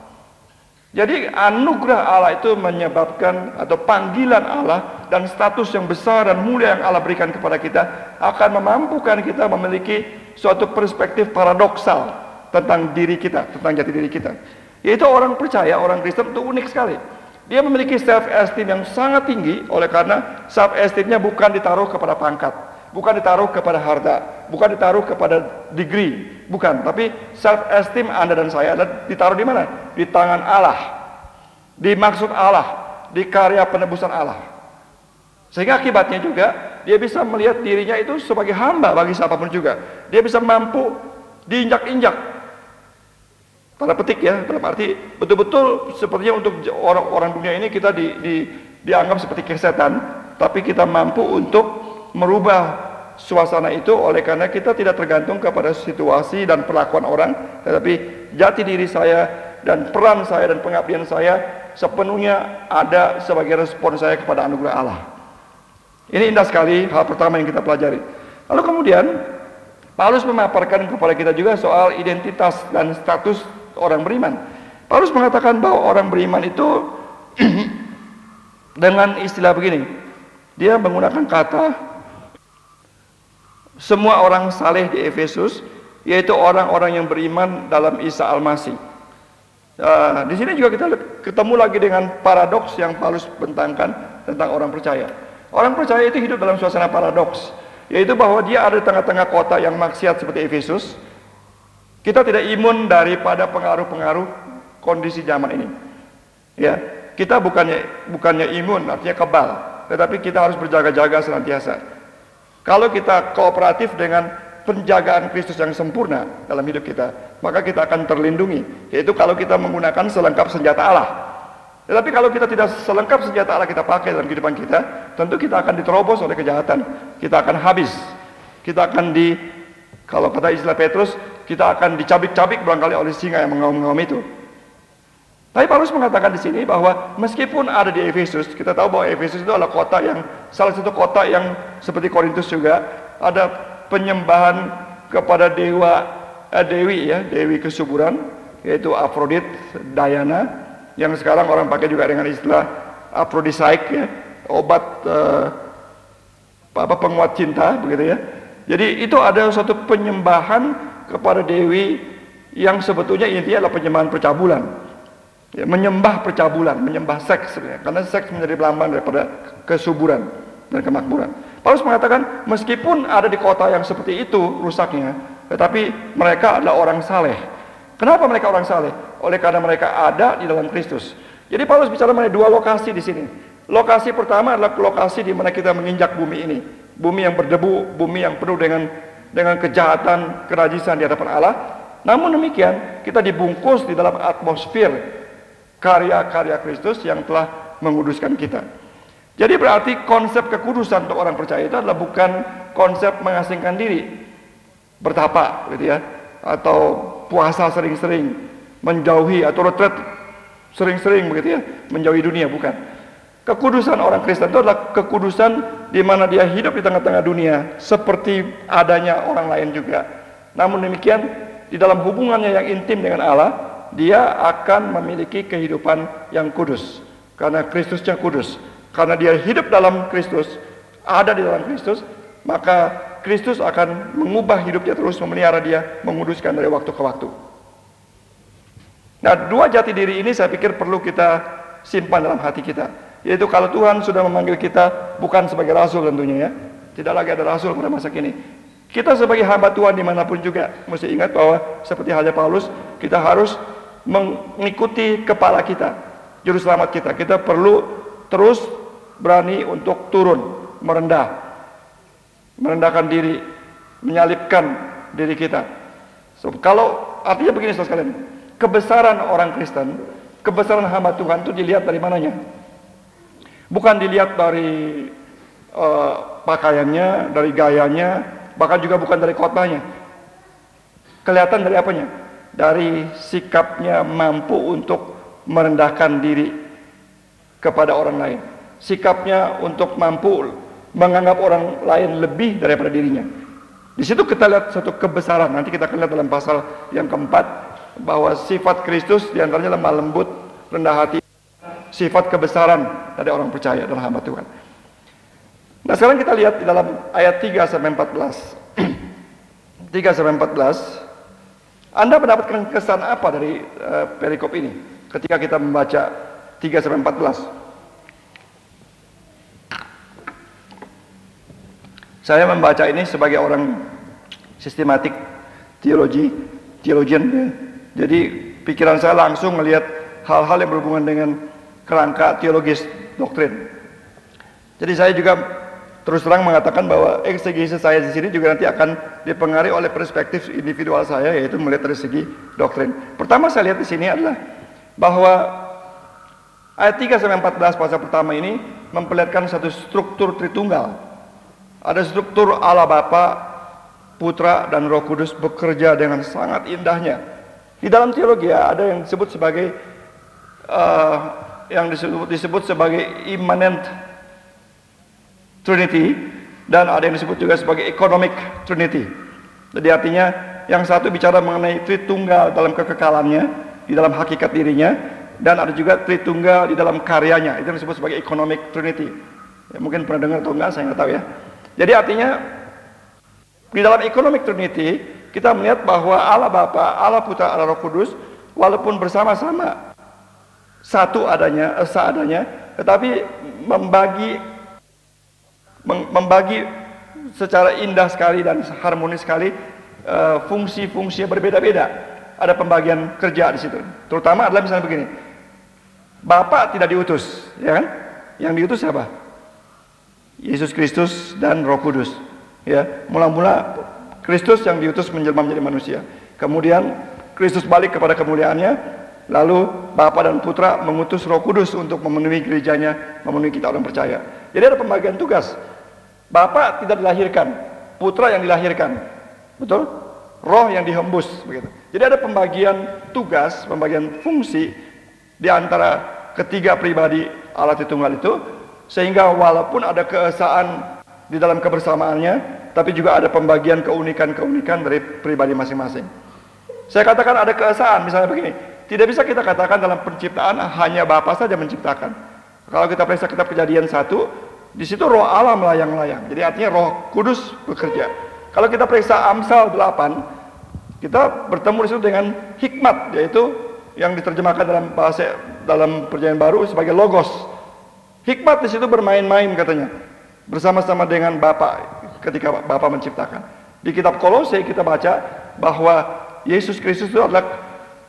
Jadi anugerah Allah itu menyebabkan, atau panggilan Allah dan status yang besar dan mulia yang Allah berikan kepada kita akan memampukan kita memiliki suatu perspektif paradoksal tentang diri kita, tentang jati diri kita. Yaitu orang percaya, orang Kristen itu unik sekali. Dia memiliki self esteem yang sangat tinggi, oleh karena self esteemnya bukan ditaruh kepada pangkat, bukan ditaruh kepada harta, bukan ditaruh kepada degree, bukan. Tapi self esteem Anda dan saya adalah ditaruh di mana? Di tangan Allah, di maksud Allah, di karya penebusan Allah. Sehingga akibatnya juga dia bisa melihat dirinya itu sebagai hamba bagi siapapun juga. Dia bisa mampu diinjak-injak, tanda petik ya, dalam arti betul-betul sepertinya untuk orang-orang dunia ini kita dianggap seperti kesetan, tapi kita mampu untuk merubah suasana itu, oleh karena kita tidak tergantung kepada situasi dan perlakuan orang, tetapi jati diri saya dan peran saya dan pengabdian saya sepenuhnya ada sebagai respon saya kepada anugerah Allah. Ini indah sekali, hal pertama yang kita pelajari. Lalu kemudian Paulus memaparkan kepada kita juga soal identitas dan status orang beriman. Paulus mengatakan bahwa orang beriman itu dengan istilah begini, dia menggunakan kata semua orang saleh di Efesus, yaitu orang-orang yang beriman dalam Isa Al-Masih. Di sini juga kita ketemu lagi dengan paradoks yang Paulus bentangkan tentang orang percaya. Orang percaya itu hidup dalam suasana paradoks, yaitu bahwa dia ada di tengah-tengah kota yang maksiat seperti Efesus, Kita tidak imun daripada pengaruh-pengaruh kondisi zaman ini. Ya, kita bukannya imun, artinya kebal, tetapi kita harus berjaga-jaga senantiasa. Kalau kita kooperatif dengan penjagaan Kristus yang sempurna dalam hidup kita, maka kita akan terlindungi, yaitu kalau kita menggunakan selengkap senjata Allah. Tetapi kalau kita tidak selengkap senjata Allah kita pakai dalam kehidupan kita, tentu kita akan diterobos oleh kejahatan, kita akan habis, kita akan kalau kata istilah Petrus, kita akan dicabik-cabik barangkali oleh singa yang mengaum-ngaum itu. Tapi Paulus mengatakan di sini bahwa meskipun ada di Efesus, kita tahu bahwa Efesus itu adalah kota yang salah satu kota yang seperti Korintus juga ada penyembahan kepada dewi kesuburan, yaitu Afrodit, Diana, yang sekarang orang pakai juga dengan istilah aphrodisiac, ya, obat penguat cinta, begitu ya. Jadi itu ada suatu penyembahan kepada dewi yang sebetulnya intinya adalah penyembahan percabulan. Ya, menyembah percabulan, menyembah seks sebenarnya. Karena seks menjadi lambang daripada kesuburan dan kemakmuran. Paulus mengatakan meskipun ada di kota yang seperti itu rusaknya, tetapi mereka adalah orang saleh. Kenapa mereka orang saleh? Oleh karena mereka ada di dalam Kristus. Jadi Paulus bicara mengenai dua lokasi di sini. Lokasi pertama adalah lokasi di mana kita menginjak bumi ini, bumi yang berdebu, bumi yang penuh dengan kejahatan, kenajisan di hadapan Allah. Namun demikian, kita dibungkus di dalam atmosfer karya-karya Kristus yang telah menguduskan kita. Jadi berarti konsep kekudusan untuk orang percaya itu adalah bukan konsep mengasingkan diri, bertapa, gitu ya, atau puasa sering-sering, menjauhi atau retret sering-sering, begitu ya, menjauhi dunia, bukan. Kekudusan orang Kristen itu adalah kekudusan di mana dia hidup di tengah-tengah dunia seperti adanya orang lain juga. Namun demikian, di dalam hubungannya yang intim dengan Allah, dia akan memiliki kehidupan yang kudus karena Kristusnya kudus. Karena dia hidup dalam Kristus, ada di dalam Kristus, maka Kristus akan mengubah hidupnya terus, memelihara dia, menguduskan dari waktu ke waktu. Nah, dua jati diri ini saya pikir perlu kita simpan dalam hati kita, yaitu kalau Tuhan sudah memanggil kita bukan sebagai rasul tentunya, ya, tidak lagi ada rasul pada masa kini. Kita sebagai hamba Tuhan dimanapun juga mesti ingat bahwa seperti halnya Paulus, kita harus mengikuti kepala kita, juru selamat kita. Kita perlu terus berani untuk turun, merendahkan diri, menyalibkan diri kita. So, kalau artinya begini saudara sekalian, kebesaran orang Kristen, kebesaran hamba Tuhan itu dilihat dari mananya? Bukan dilihat dari pakaiannya, dari gayanya, bahkan juga bukan dari khotbahnya. Kelihatan dari apanya? Dari sikapnya mampu untuk merendahkan diri kepada orang lain, sikapnya untuk mampu menganggap orang lain lebih daripada dirinya. Di situ kita lihat satu kebesaran. Nanti kita akan lihat dalam pasal yang keempat bahwa sifat Kristus diantaranya lemah lembut, rendah hati, sifat kebesaran dari orang percaya dan hamba Tuhan. Nah, sekarang kita lihat di dalam ayat 3 sampai 14. 3 sampai 14. Anda mendapatkan kesan apa dari perikop ini ketika kita membaca 3 sampai 14? Saya membaca ini sebagai orang sistematik theologian, ya. Jadi pikiran saya langsung melihat hal-hal yang berhubungan dengan kerangka teologis doktrin. Jadi saya juga terus terang mengatakan bahwa eksegesis saya di sini juga nanti akan dipengaruhi oleh perspektif individual saya, yaitu melihat dari segi doktrin. Pertama saya lihat di sini adalah bahwa ayat 3 sampai 14 pasal pertama ini memperlihatkan satu struktur Tritunggal. Ada struktur Allah Bapa, Putra dan Roh Kudus bekerja dengan sangat indahnya. Di dalam teologi ada yang disebut sebagai immanent Trinity, dan ada yang disebut juga sebagai economic Trinity. Jadi artinya yang satu bicara mengenai Tritunggal dalam kekekalannya, di dalam hakikat dirinya, dan ada juga Tritunggal di dalam karyanya. Itu yang disebut sebagai economic Trinity. Ya, mungkin pernah dengar atau enggak, saya nggak tahu ya. Jadi artinya di dalam economic Trinity kita melihat bahwa Allah Bapa, Allah Putra, Allah Roh Kudus walaupun bersama-sama satu adanya, esa adanya, tetapi membagi secara indah sekali dan harmonis sekali fungsi-fungsi berbeda-beda. Ada pembagian kerja di situ. Terutama adalah misalnya begini, Bapa tidak diutus, ya kan? Yang diutus siapa? Yesus Kristus dan Roh Kudus. Ya, mula-mula Kristus yang diutus menjelma menjadi manusia. Kemudian Kristus balik kepada kemuliaannya, lalu Bapa dan Putra mengutus Roh Kudus untuk memenuhi gerejanya, memenuhi kita orang percaya. Jadi ada pembagian tugas. Bapa tidak dilahirkan, Putra yang dilahirkan, betul? Roh yang dihembus, begitu. Jadi ada pembagian tugas, pembagian fungsi di antara ketiga pribadi Allah Tritunggal itu, sehingga walaupun ada keesaan di dalam kebersamaannya, tapi juga ada pembagian keunikan-keunikan dari pribadi masing-masing. Saya katakan ada keesaan, misalnya begini, tidak bisa kita katakan dalam penciptaan hanya Bapa saja menciptakan. Kalau kita periksa kitab Kejadian 1, di situ Roh Allah melayang-layang. Jadi artinya Roh Kudus bekerja. Kalau kita periksa Amsal 8, kita bertemu di situ dengan hikmat, yaitu yang diterjemahkan dalam Perjanjian Baru sebagai logos. Hikmat di situ bermain-main katanya, bersama-sama dengan Bapa ketika Bapa menciptakan. Di kitab Kolose kita baca bahwa Yesus Kristus itu adalah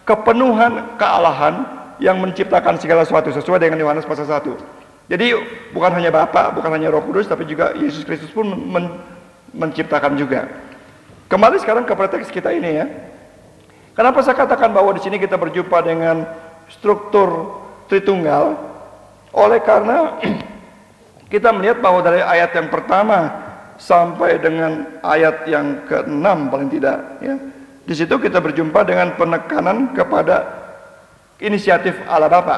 kepenuhan kealahan yang menciptakan segala sesuatu sesuai dengan Yohanes pasal 1. Jadi bukan hanya Bapa, bukan hanya Roh Kudus, tapi juga Yesus Kristus pun menciptakan juga. Kembali sekarang ke teks kita ini ya. Kenapa saya katakan bahwa di sini kita berjumpa dengan struktur Tritunggal? Oleh karena kita melihat bahwa dari ayat yang pertama sampai dengan ayat yang ke-6 paling tidak ya. Di situ kita berjumpa dengan penekanan kepada inisiatif Allah Bapa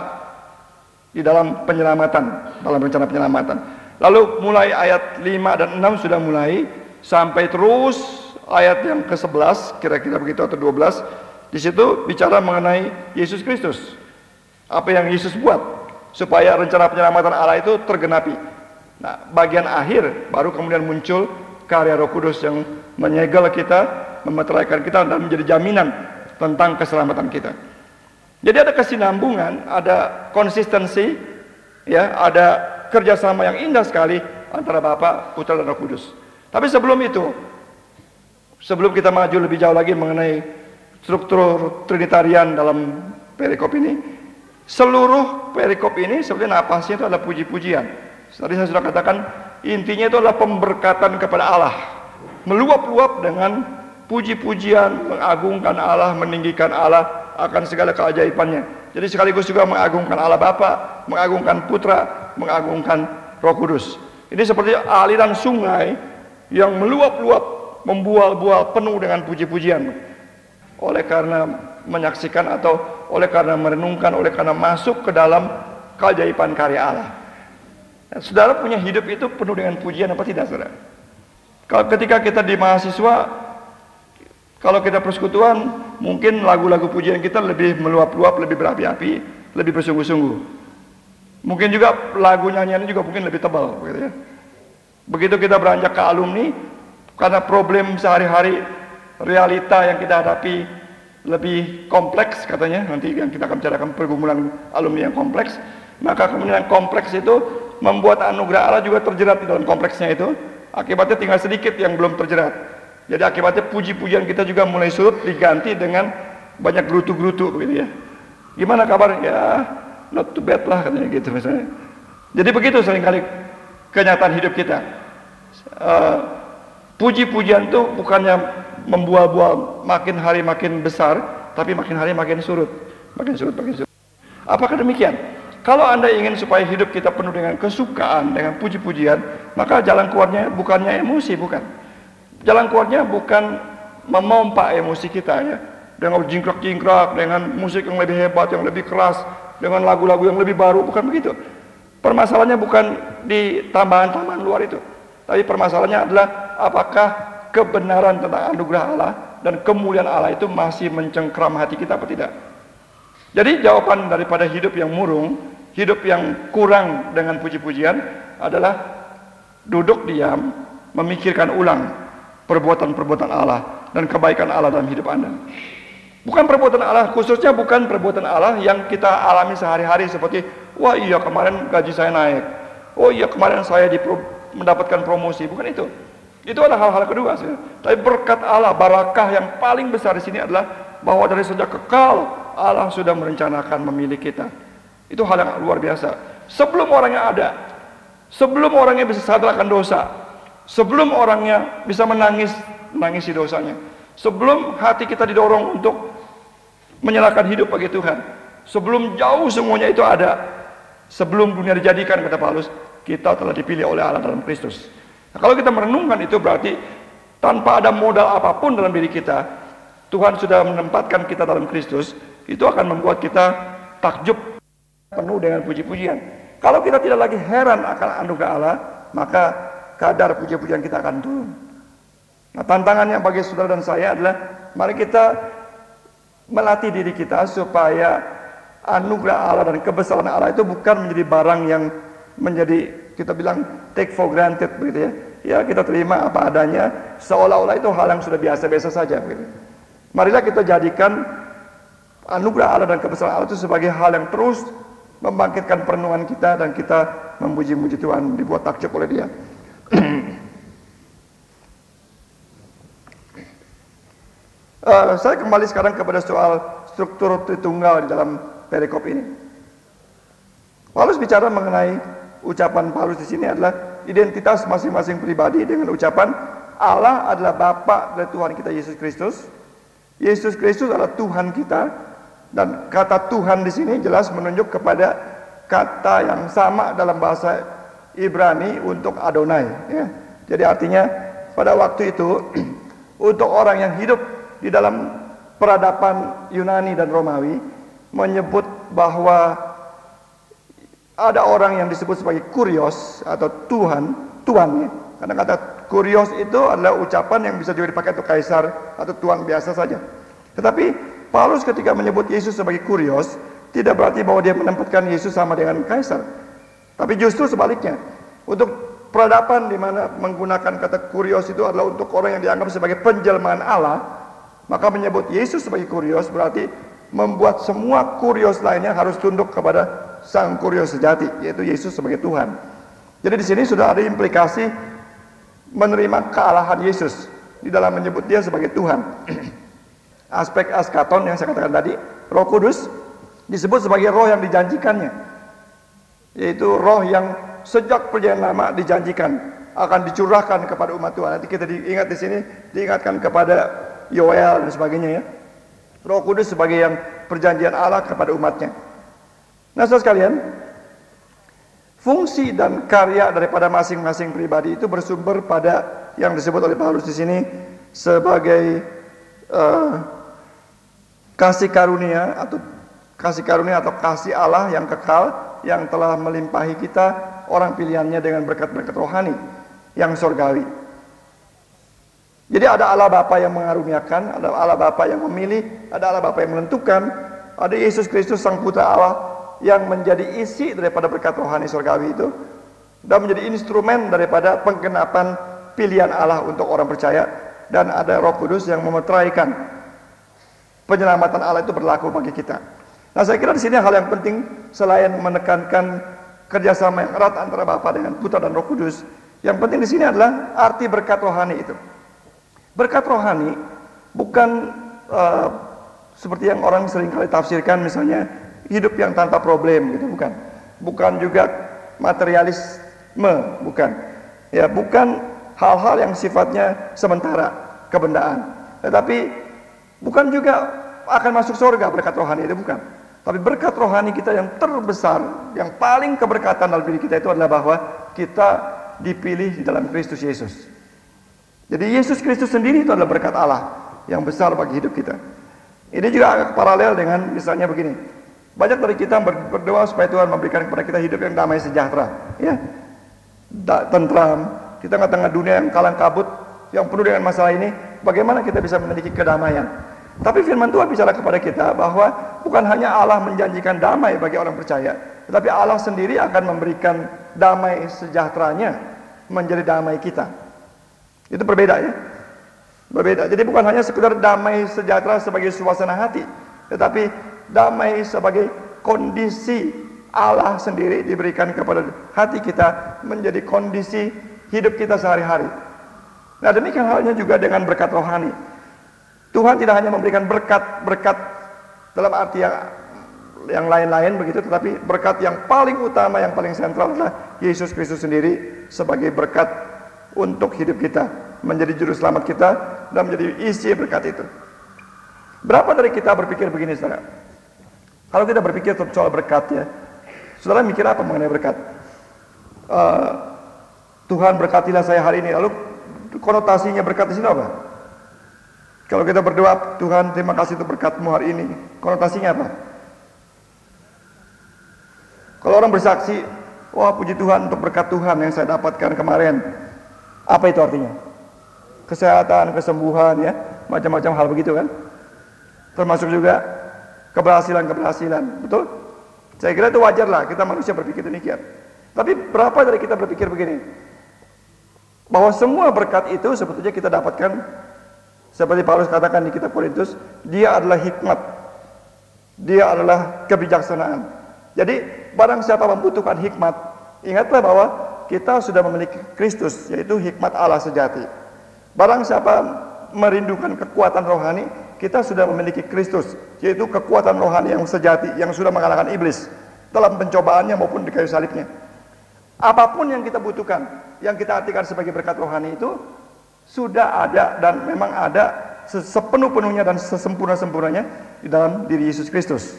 di dalam penyelamatan, dalam rencana penyelamatan. Lalu mulai ayat 5 dan 6 sudah mulai sampai terus ayat yang ke-11 kira-kira begitu atau 12. Di situ bicara mengenai Yesus Kristus. Apa yang Yesus buat supaya rencana penyelamatan Allah itu tergenapi. Nah, bagian akhir baru kemudian muncul karya Roh Kudus yang menyegel kita, memeteraikan kita dan menjadi jaminan tentang keselamatan kita. Jadi ada kesinambungan, ada konsistensi, ya, ada kerjasama yang indah sekali antara Bapa, Putra dan Roh Kudus. Tapi sebelum itu, sebelum kita maju lebih jauh lagi mengenai struktur Trinitarian dalam perikop ini, seluruh perikop ini sebenarnya napasnya itu adalah puji-pujian. Tadi saya sudah katakan intinya itu adalah pemberkatan kepada Allah, meluap-luap dengan puji-pujian, mengagungkan Allah, meninggikan Allah akan segala keajaibannya. Jadi sekaligus juga mengagungkan Allah Bapa, mengagungkan Putra, mengagungkan Roh Kudus. Ini seperti aliran sungai yang meluap-luap, membual-bual penuh dengan puji-pujian. Oleh karena menyaksikan atau oleh karena merenungkan, oleh karena masuk ke dalam keajaiban karya Allah. Nah, saudara punya hidup itu penuh dengan pujian apa tidak, saudara? Kalau ketika kita di mahasiswa, kalau kita persekutuan, mungkin lagu-lagu pujian kita lebih meluap-luap, lebih berapi-api, lebih bersungguh-sungguh. Mungkin juga lagu nyanyiannya juga mungkin lebih tebal, begitu ya. Begitu kita beranjak ke alumni, karena problem sehari-hari, realita yang kita hadapi lebih kompleks katanya, nanti yang kita akan bicarakan pergumulan alumni yang kompleks, maka kemudian kompleks itu membuat anugerah Allah juga terjerat di dalam kompleksnya itu. Akibatnya tinggal sedikit yang belum terjerat. Jadi akibatnya puji-pujian kita juga mulai surut, diganti dengan banyak gerutu-gerutu begitu ya. Gimana kabar? Ya, not too bad lah katanya gitu misalnya. Jadi begitu seringkali kenyataan hidup kita. Puji-pujian itu bukannya membual-bual makin hari makin besar, tapi makin hari makin surut. Makin surut, makin surut. Apakah demikian? Kalau Anda ingin supaya hidup kita penuh dengan kesukaan, dengan puji-pujian, maka jalan keluarnya bukannya emosi, bukan. Jalan keluarnya bukan memompa emosi kita ya, dengan jingkrak-jingkrak, dengan musik yang lebih hebat, yang lebih keras, dengan lagu-lagu yang lebih baru, bukan begitu. Permasalahannya bukan di tambahan-tambahan luar itu, tapi permasalahannya adalah apakah kebenaran tentang anugerah Allah dan kemuliaan Allah itu masih mencengkram hati kita apa tidak. Jadi jawaban daripada hidup yang murung, hidup yang kurang dengan puji-pujian adalah duduk diam, memikirkan ulang perbuatan-perbuatan Allah dan kebaikan Allah dalam hidup Anda. Bukan perbuatan Allah, khususnya bukan perbuatan Allah yang kita alami sehari-hari seperti, wah iya kemarin gaji saya naik, oh iya kemarin saya mendapatkan promosi, bukan itu. Itu adalah hal-hal kedua. Tapi berkat Allah, barakah yang paling besar di sini adalah bahwa dari sejak kekal Allah sudah merencanakan memilih kita. Itu hal yang luar biasa. Sebelum orangnya ada, sebelum orangnya bisa sadar akan dosa, sebelum orangnya bisa menangisi dosanya, sebelum hati kita didorong untuk menyerahkan hidup bagi Tuhan, sebelum jauh semuanya itu ada, sebelum dunia dijadikan, kata Paulus, kita telah dipilih oleh Allah dalam Kristus. Nah, kalau kita merenungkan itu berarti tanpa ada modal apapun dalam diri kita, Tuhan sudah menempatkan kita dalam Kristus. Itu akan membuat kita takjub, penuh dengan puji-pujian. Kalau kita tidak lagi heran akan anugerah Allah, maka kadar puji-pujian kita akan turun. Nah, tantangannya bagi saudara dan saya adalah mari kita melatih diri kita supaya anugerah Allah dan kebesaran Allah itu bukan menjadi barang yang menjadi kita bilang take for granted begitu ya. Ya, kita terima apa adanya seolah-olah itu hal yang sudah biasa-biasa saja begitu. Marilah kita jadikan anugerah Allah dan kebesaran Allah itu sebagai hal yang terus membangkitkan perenungan kita dan kita memuji-muji Tuhan, dibuat takjub oleh Dia. Saya kembali sekarang kepada soal struktur Tritunggal di dalam perikop ini. Paulus bicara mengenai ucapan Paulus di sini adalah identitas masing-masing pribadi dengan ucapan Allah adalah Bapa dari Tuhan kita Yesus Kristus. Yesus Kristus adalah Tuhan kita, dan kata Tuhan di sini jelas menunjuk kepada kata yang sama dalam bahasa Ibrani untuk Adonai. Ya. Jadi artinya pada waktu itu untuk orang yang hidup di dalam peradaban Yunani dan Romawi menyebut bahwa ada orang yang disebut sebagai kurios atau tuan ya. Karena kata kurios itu adalah ucapan yang bisa juga dipakai untuk kaisar atau tuan biasa saja. Tetapi Paulus ketika menyebut Yesus sebagai kurios, tidak berarti bahwa dia menempatkan Yesus sama dengan kaisar. Tapi justru sebaliknya, untuk peradaban di mana menggunakan kata kurios itu adalah untuk orang yang dianggap sebagai penjelmaan Allah, maka menyebut Yesus sebagai kurios berarti membuat semua kurios lainnya harus tunduk kepada Sang Kurios sejati, yaitu Yesus sebagai Tuhan. Jadi di sini sudah ada implikasi menerima kealahan Yesus di dalam menyebut Dia sebagai Tuhan. Aspek askaton yang saya katakan tadi, Roh Kudus disebut sebagai roh yang dijanjikannya, yaitu roh yang sejak perjanjian lama dijanjikan akan dicurahkan kepada umat Tuhan. Nanti kita diingat di sini, diingatkan kepada Yoel dan sebagainya ya. Roh Kudus sebagai yang perjanjian Allah kepada umatnya. Nah, saudara sekalian, fungsi dan karya daripada masing-masing pribadi itu bersumber pada yang disebut oleh Paulus di sini sebagai kasih karunia atau kasih Allah yang kekal yang telah melimpahi kita orang pilihannya dengan berkat-berkat rohani yang surgawi. Jadi ada Allah Bapa yang mengaruniakan, ada Allah Bapa yang memilih, ada Allah Bapa yang menentukan, ada Yesus Kristus Sang Putra Allah yang menjadi isi daripada berkat rohani surgawi itu dan menjadi instrumen daripada penggenapan pilihan Allah untuk orang percaya, dan ada Roh Kudus yang memeteraikan penyelamatan Allah itu berlaku bagi kita. Nah, saya kira di sini hal yang penting selain menekankan kerjasama yang erat antara Bapa dengan Putra dan Roh Kudus, yang penting di sini adalah arti berkat rohani itu. Berkat rohani bukan seperti yang orang seringkali tafsirkan, misalnya hidup yang tanpa problem gitu, bukan juga materialisme, bukan hal-hal yang sifatnya sementara, kebendaan, tetapi bukan juga akan masuk surga berkat rohani itu, bukan. Tapi berkat rohani kita yang terbesar, yang paling keberkatan dalam diri kita itu adalah bahwa kita dipilih di dalam Kristus Yesus. Jadi Yesus Kristus sendiri itu adalah berkat Allah yang besar bagi hidup kita. Ini juga agak paralel dengan misalnya begini. Banyak dari kita berdoa supaya Tuhan memberikan kepada kita hidup yang damai sejahtera, ya, tentram. Di tengah-tengah dunia yang kalang kabut, yang penuh dengan masalah ini, bagaimana kita bisa memiliki kedamaian? Tapi firman Tuhan bicara kepada kita bahwa bukan hanya Allah menjanjikan damai bagi orang percaya, tetapi Allah sendiri akan memberikan damai sejahteranya menjadi damai kita. Itu berbeda ya, berbeda. Jadi bukan hanya sekedar damai sejahtera sebagai suasana hati, tetapi damai sebagai kondisi Allah sendiri diberikan kepada hati kita menjadi kondisi hidup kita sehari-hari. Nah, demikian halnya juga dengan berkat rohani. Tuhan tidak hanya memberikan berkat-berkat dalam arti yang lain-lain begitu, tetapi berkat yang paling utama, yang paling sentral adalah Yesus Kristus sendiri sebagai berkat untuk hidup kita, menjadi juru selamat kita, dan menjadi isi berkat itu. Berapa dari kita berpikir begini, saudara? Kalau kita berpikir soal berkat ya, saudara mikir apa mengenai berkat? Tuhan berkatilah saya hari ini, lalu konotasinya berkat di sini apa? Kalau kita berdoa, Tuhan terima kasih untuk berkat-Mu hari ini, konotasinya apa? Kalau orang bersaksi, wah puji Tuhan untuk berkat Tuhan yang saya dapatkan kemarin, apa itu artinya? Kesehatan, kesembuhan ya, macam-macam hal begitu kan? Termasuk juga keberhasilan, betul? Saya kira itu wajar lah, kita manusia berpikir demikian. Tapi berapa dari kita berpikir begini? Bahwa semua berkat itu sebetulnya kita dapatkan, seperti Paulus katakan di kitab Korintus, dia adalah hikmat, dia adalah kebijaksanaan. Jadi barang siapa membutuhkan hikmat, ingatlah bahwa kita sudah memiliki Kristus, yaitu hikmat Allah sejati. Barang siapa merindukan kekuatan rohani, kita sudah memiliki Kristus, yaitu kekuatan rohani yang sejati, yang sudah mengalahkan iblis dalam pencobaannya maupun di kayu salibnya. Apapun yang kita butuhkan, yang kita artikan sebagai berkat rohani itu sudah ada dan memang ada sepenuh-penuhnya dan sesempurna-sempurnanya di dalam diri Yesus Kristus.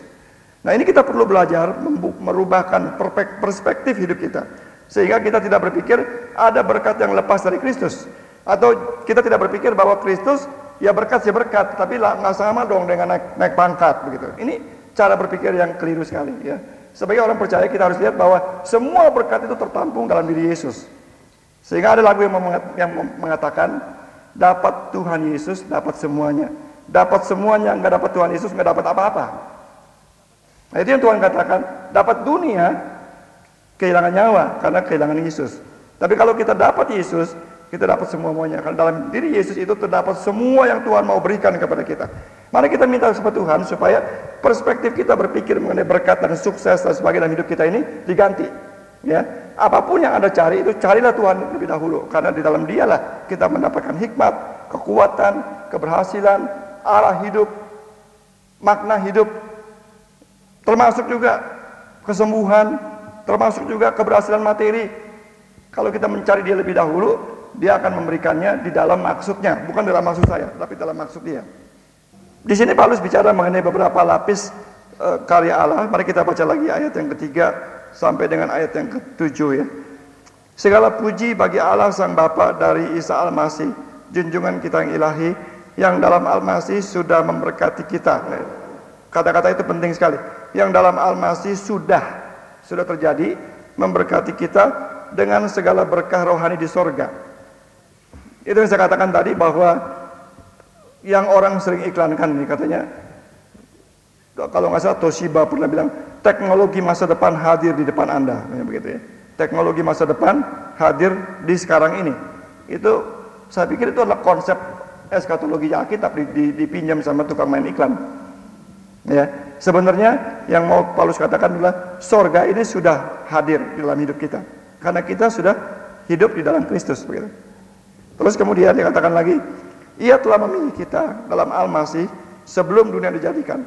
Nah, ini kita perlu belajar merubahkan perspektif hidup kita, sehingga kita tidak berpikir ada berkat yang lepas dari Kristus, atau kita tidak berpikir bahwa Kristus ya berkat, tapi nggak sama dong dengan naik pangkat begitu. Ini cara berpikir yang keliru sekali ya. Sebagai orang percaya kita harus lihat bahwa semua berkat itu tertampung dalam diri Yesus. Sehingga ada lagu yang mengatakan, dapat Tuhan Yesus dapat semuanya. Dapat semuanya, nggak dapat Tuhan Yesus nggak dapat apa-apa. Nah, itu yang Tuhan katakan, dapat dunia kehilangan nyawa karena kehilangan Yesus. Tapi kalau kita dapat Yesus, kita dapat semuanya. Karena dalam diri Yesus itu terdapat semua yang Tuhan mau berikan kepada kita. Mari kita minta kepada Tuhan supaya perspektif kita berpikir mengenai berkat dan sukses dan sebagainya dalam hidup kita ini diganti. Ya, apapun yang Anda cari itu carilah Tuhan lebih dahulu, karena di dalam Dialah kita mendapatkan hikmat, kekuatan, keberhasilan, arah hidup, makna hidup, termasuk juga kesembuhan, termasuk juga keberhasilan materi. Kalau kita mencari Dia lebih dahulu, Dia akan memberikannya di dalam maksudnya, bukan dalam maksud saya, tapi dalam maksud Dia. Di sini Paulus bicara mengenai beberapa lapis karya Allah. Mari kita baca lagi ayat yang ketiga sampai dengan ayat yang ketujuh ya. Segala puji bagi Allah Sang Bapa dari Isa Al-Masih, junjungan kita yang ilahi, yang dalam Al-Masih sudah memberkati kita. Kata-kata itu penting sekali. Yang dalam Al-Masih sudah terjadi memberkati kita dengan segala berkah rohani di sorga. Itu yang saya katakan tadi, bahwa yang orang sering iklankan ini katanya, kalau nggak salah Toshiba pernah bilang, teknologi masa depan hadir di depan Anda, begitu ya. Teknologi masa depan hadir di sekarang ini. Itu saya pikir itu adalah konsep eskatologi Alkitab dipinjam sama tukang main iklan. Ya, sebenarnya yang mau Paulus katakan adalah sorga ini sudah hadir di dalam hidup kita, karena kita sudah hidup di dalam Kristus, begitu. Terus kemudian dikatakan lagi, Ia telah memilih kita dalam Al-Masih sebelum dunia dijadikan,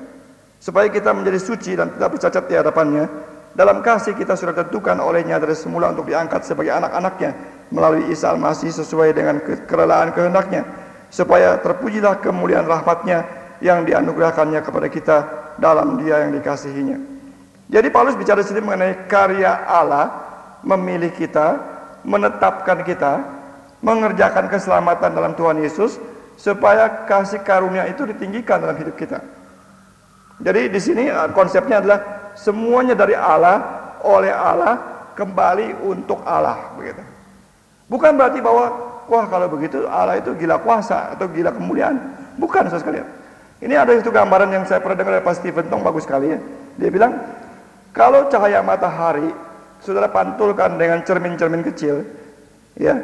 supaya kita menjadi suci dan tidak bercacat di hadapannya. Dalam kasih kita sudah ditentukan olehnya dari semula untuk diangkat sebagai anak-anaknya melalui Isa Al-Masih sesuai dengan kerelaan kehendaknya, supaya terpujilah kemuliaan rahmatnya yang dianugerahkannya kepada kita dalam Dia yang dikasihinya. Jadi Paulus bicara di sini mengenai karya Allah memilih kita, menetapkan kita, mengerjakan keselamatan dalam Tuhan Yesus, supaya kasih karunia itu ditinggikan dalam hidup kita. Jadi di sini konsepnya adalah semuanya dari Allah, oleh Allah, kembali untuk Allah, begitu. Bukan berarti bahwa wah kalau begitu Allah itu gila kuasa atau gila kemuliaan. Bukan, saudara sekalian. Ini ada itu gambaran yang saya pernah dengar dari Pak Stephen Tong, bagus sekali ya. Dia bilang, kalau cahaya matahari saudara pantulkan dengan cermin-cermin kecil, ya,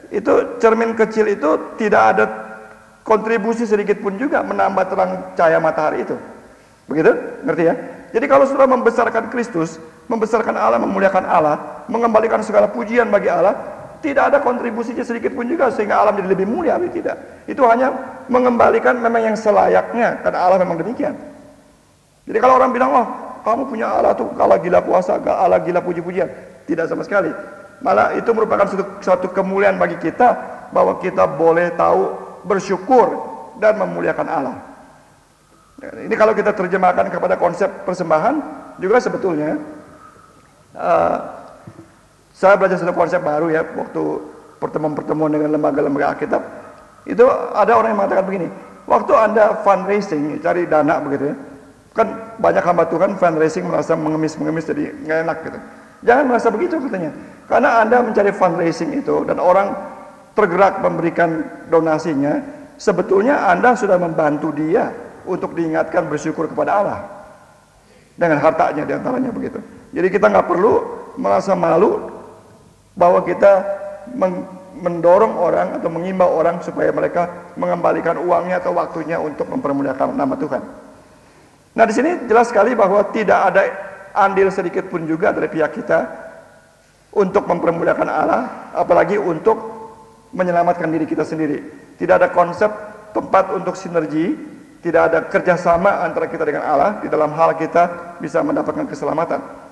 itu cermin kecil itu tidak ada kontribusi sedikit pun juga menambah terang cahaya matahari itu. Begitu? Ngerti ya? Jadi kalau saudara membesarkan Kristus, membesarkan Allah, memuliakan Allah, mengembalikan segala pujian bagi Allah, Tidak ada kontribusinya sedikit pun juga sehingga alam jadi lebih mulia, tidak. Itu hanya mengembalikan memang yang selayaknya, karena Allah memang demikian. Jadi kalau orang bilang, oh kamu punya Allah tuh Allah gila puasa, Allah gila puji-pujian, tidak sama sekali. Malah itu merupakan suatu kemuliaan bagi kita, bahwa kita boleh tahu bersyukur dan memuliakan Allah. Ini kalau kita terjemahkan kepada konsep persembahan juga sebetulnya. Saya belajar satu konsep baru ya, waktu pertemuan-pertemuan dengan lembaga-lembaga Alkitab. Itu ada orang yang mengatakan begini, waktu Anda fundraising, cari dana begitu ya, kan banyak hamba Tuhan fundraising merasa mengemis-mengemis jadi nggak enak gitu. Jangan merasa begitu katanya, karena Anda mencari fundraising itu dan orang tergerak memberikan donasinya, sebetulnya Anda sudah membantu dia untuk diingatkan bersyukur kepada Allah dengan hartanya diantaranya begitu. Jadi kita nggak perlu merasa malu bahwa kita mendorong orang atau mengimbau orang supaya mereka mengembalikan uangnya atau waktunya untuk mempermuliakan nama Tuhan. Nah, di sini jelas sekali bahwa tidak ada andil sedikit pun juga dari pihak kita untuk mempermuliakan Allah, apalagi untuk menyelamatkan diri kita sendiri. Tidak ada konsep tempat untuk sinergi, tidak ada kerjasama antara kita dengan Allah di dalam hal kita bisa mendapatkan keselamatan.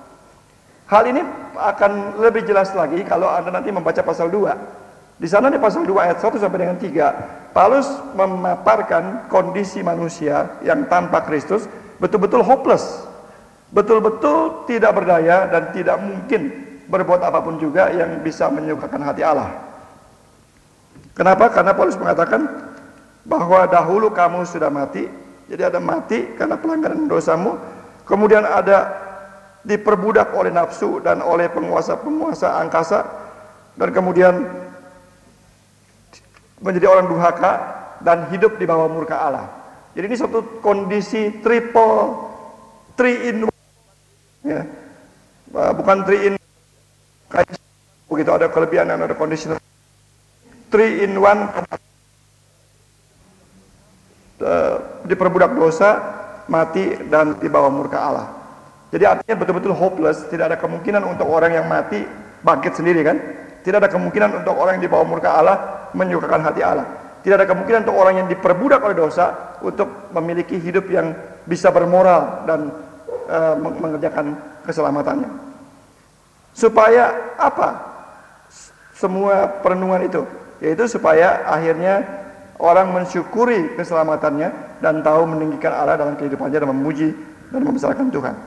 Hal ini akan lebih jelas lagi kalau Anda nanti membaca pasal 2. Di sana di pasal 2 ayat 1 sampai dengan 3, Paulus memaparkan kondisi manusia yang tanpa Kristus betul-betul hopeless, betul-betul tidak berdaya dan tidak mungkin berbuat apapun juga yang bisa menyukakan hati Allah. Kenapa? Karena Paulus mengatakan bahwa dahulu kamu sudah mati, jadi ada mati karena pelanggaran dosamu, kemudian ada diperbudak oleh nafsu dan oleh penguasa-penguasa angkasa, dan kemudian menjadi orang durhaka dan hidup di bawah murka Allah. Jadi ini suatu kondisi three in one, ya. Bukan three in kayak begitu, ada kelebihan dan ada kondisi 3 in 1, diperbudak dosa, mati, dan di bawah murka Allah. Jadi artinya betul-betul hopeless, tidak ada kemungkinan untuk orang yang mati bangkit sendiri kan? Tidak ada kemungkinan untuk orang yang di bawah murka Allah menyukakan hati Allah. Tidak ada kemungkinan untuk orang yang diperbudak oleh dosa untuk memiliki hidup yang bisa bermoral dan mengerjakan keselamatannya. Supaya apa? Semua perenungan itu, yaitu supaya akhirnya orang mensyukuri keselamatannya dan tahu meninggikan Allah dalam kehidupannya dan memuji dan membesarkan Tuhan.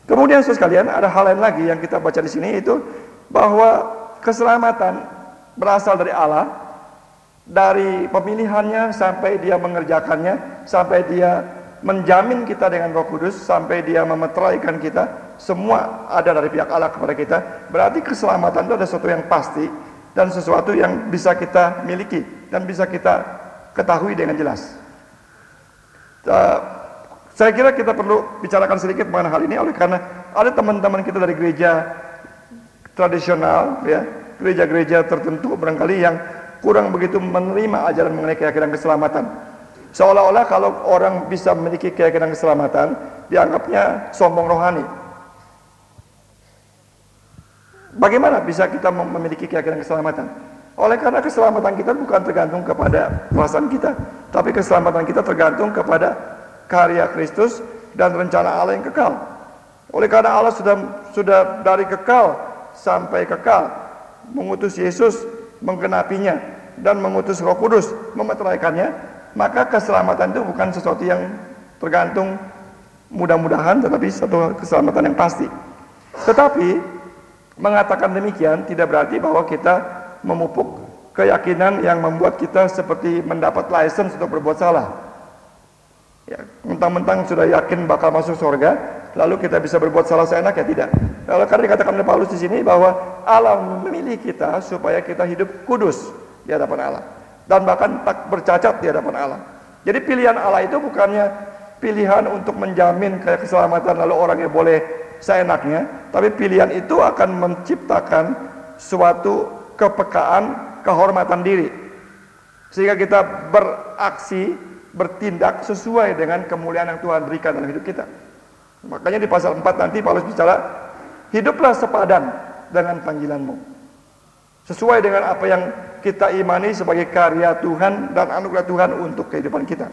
Kemudian saudara sekalian, ada hal lain lagi yang kita baca di sini, itu bahwa keselamatan berasal dari Allah, dari pemilihannya sampai dia mengerjakannya, sampai dia menjamin kita dengan Roh Kudus, sampai dia memeteraikan kita, semua ada dari pihak Allah kepada kita. Berarti keselamatan itu ada sesuatu yang pasti dan sesuatu yang bisa kita miliki dan bisa kita ketahui dengan jelas. Saya kira kita perlu bicarakan sedikit mengenai hal ini, oleh karena ada teman-teman kita dari gereja tradisional, ya, gereja-gereja tertentu barangkali yang kurang begitu menerima ajaran mengenai keyakinan keselamatan. Seolah-olah kalau orang bisa memiliki keyakinan keselamatan, dianggapnya sombong rohani. Bagaimana bisa kita memiliki keyakinan keselamatan? Oleh karena keselamatan kita bukan tergantung kepada perasaan kita, tapi keselamatan kita tergantung kepada karya Kristus dan rencana Allah yang kekal. Oleh karena Allah sudah dari kekal sampai kekal mengutus Yesus, menggenapinya, dan mengutus Roh Kudus memeteraikannya, maka keselamatan itu bukan sesuatu yang tergantung mudah-mudahan, tetapi satu keselamatan yang pasti. Tetapi mengatakan demikian tidak berarti bahwa kita memupuk keyakinan yang membuat kita seperti mendapat license untuk berbuat salah. Ya, mentang-mentang sudah yakin bakal masuk surga, lalu kita bisa berbuat salah seenak, ya tidak. Lalu karena dikatakan oleh Paulus di sini bahwa Allah memilih kita supaya kita hidup kudus di hadapan Allah dan bahkan tak bercacat di hadapan Allah. Jadi pilihan Allah itu bukannya pilihan untuk menjamin kayak keselamatan lalu orangnya boleh seenaknya, tapi pilihan itu akan menciptakan suatu kepekaan, kehormatan diri, sehingga kita beraksi, bertindak sesuai dengan kemuliaan yang Tuhan berikan dalam hidup kita. Makanya di pasal 4 nanti Paulus bicara, hiduplah sepadan dengan panggilanmu. sesuai dengan apa yang kita imani sebagai karya Tuhan dan anugerah Tuhan untuk kehidupan kita.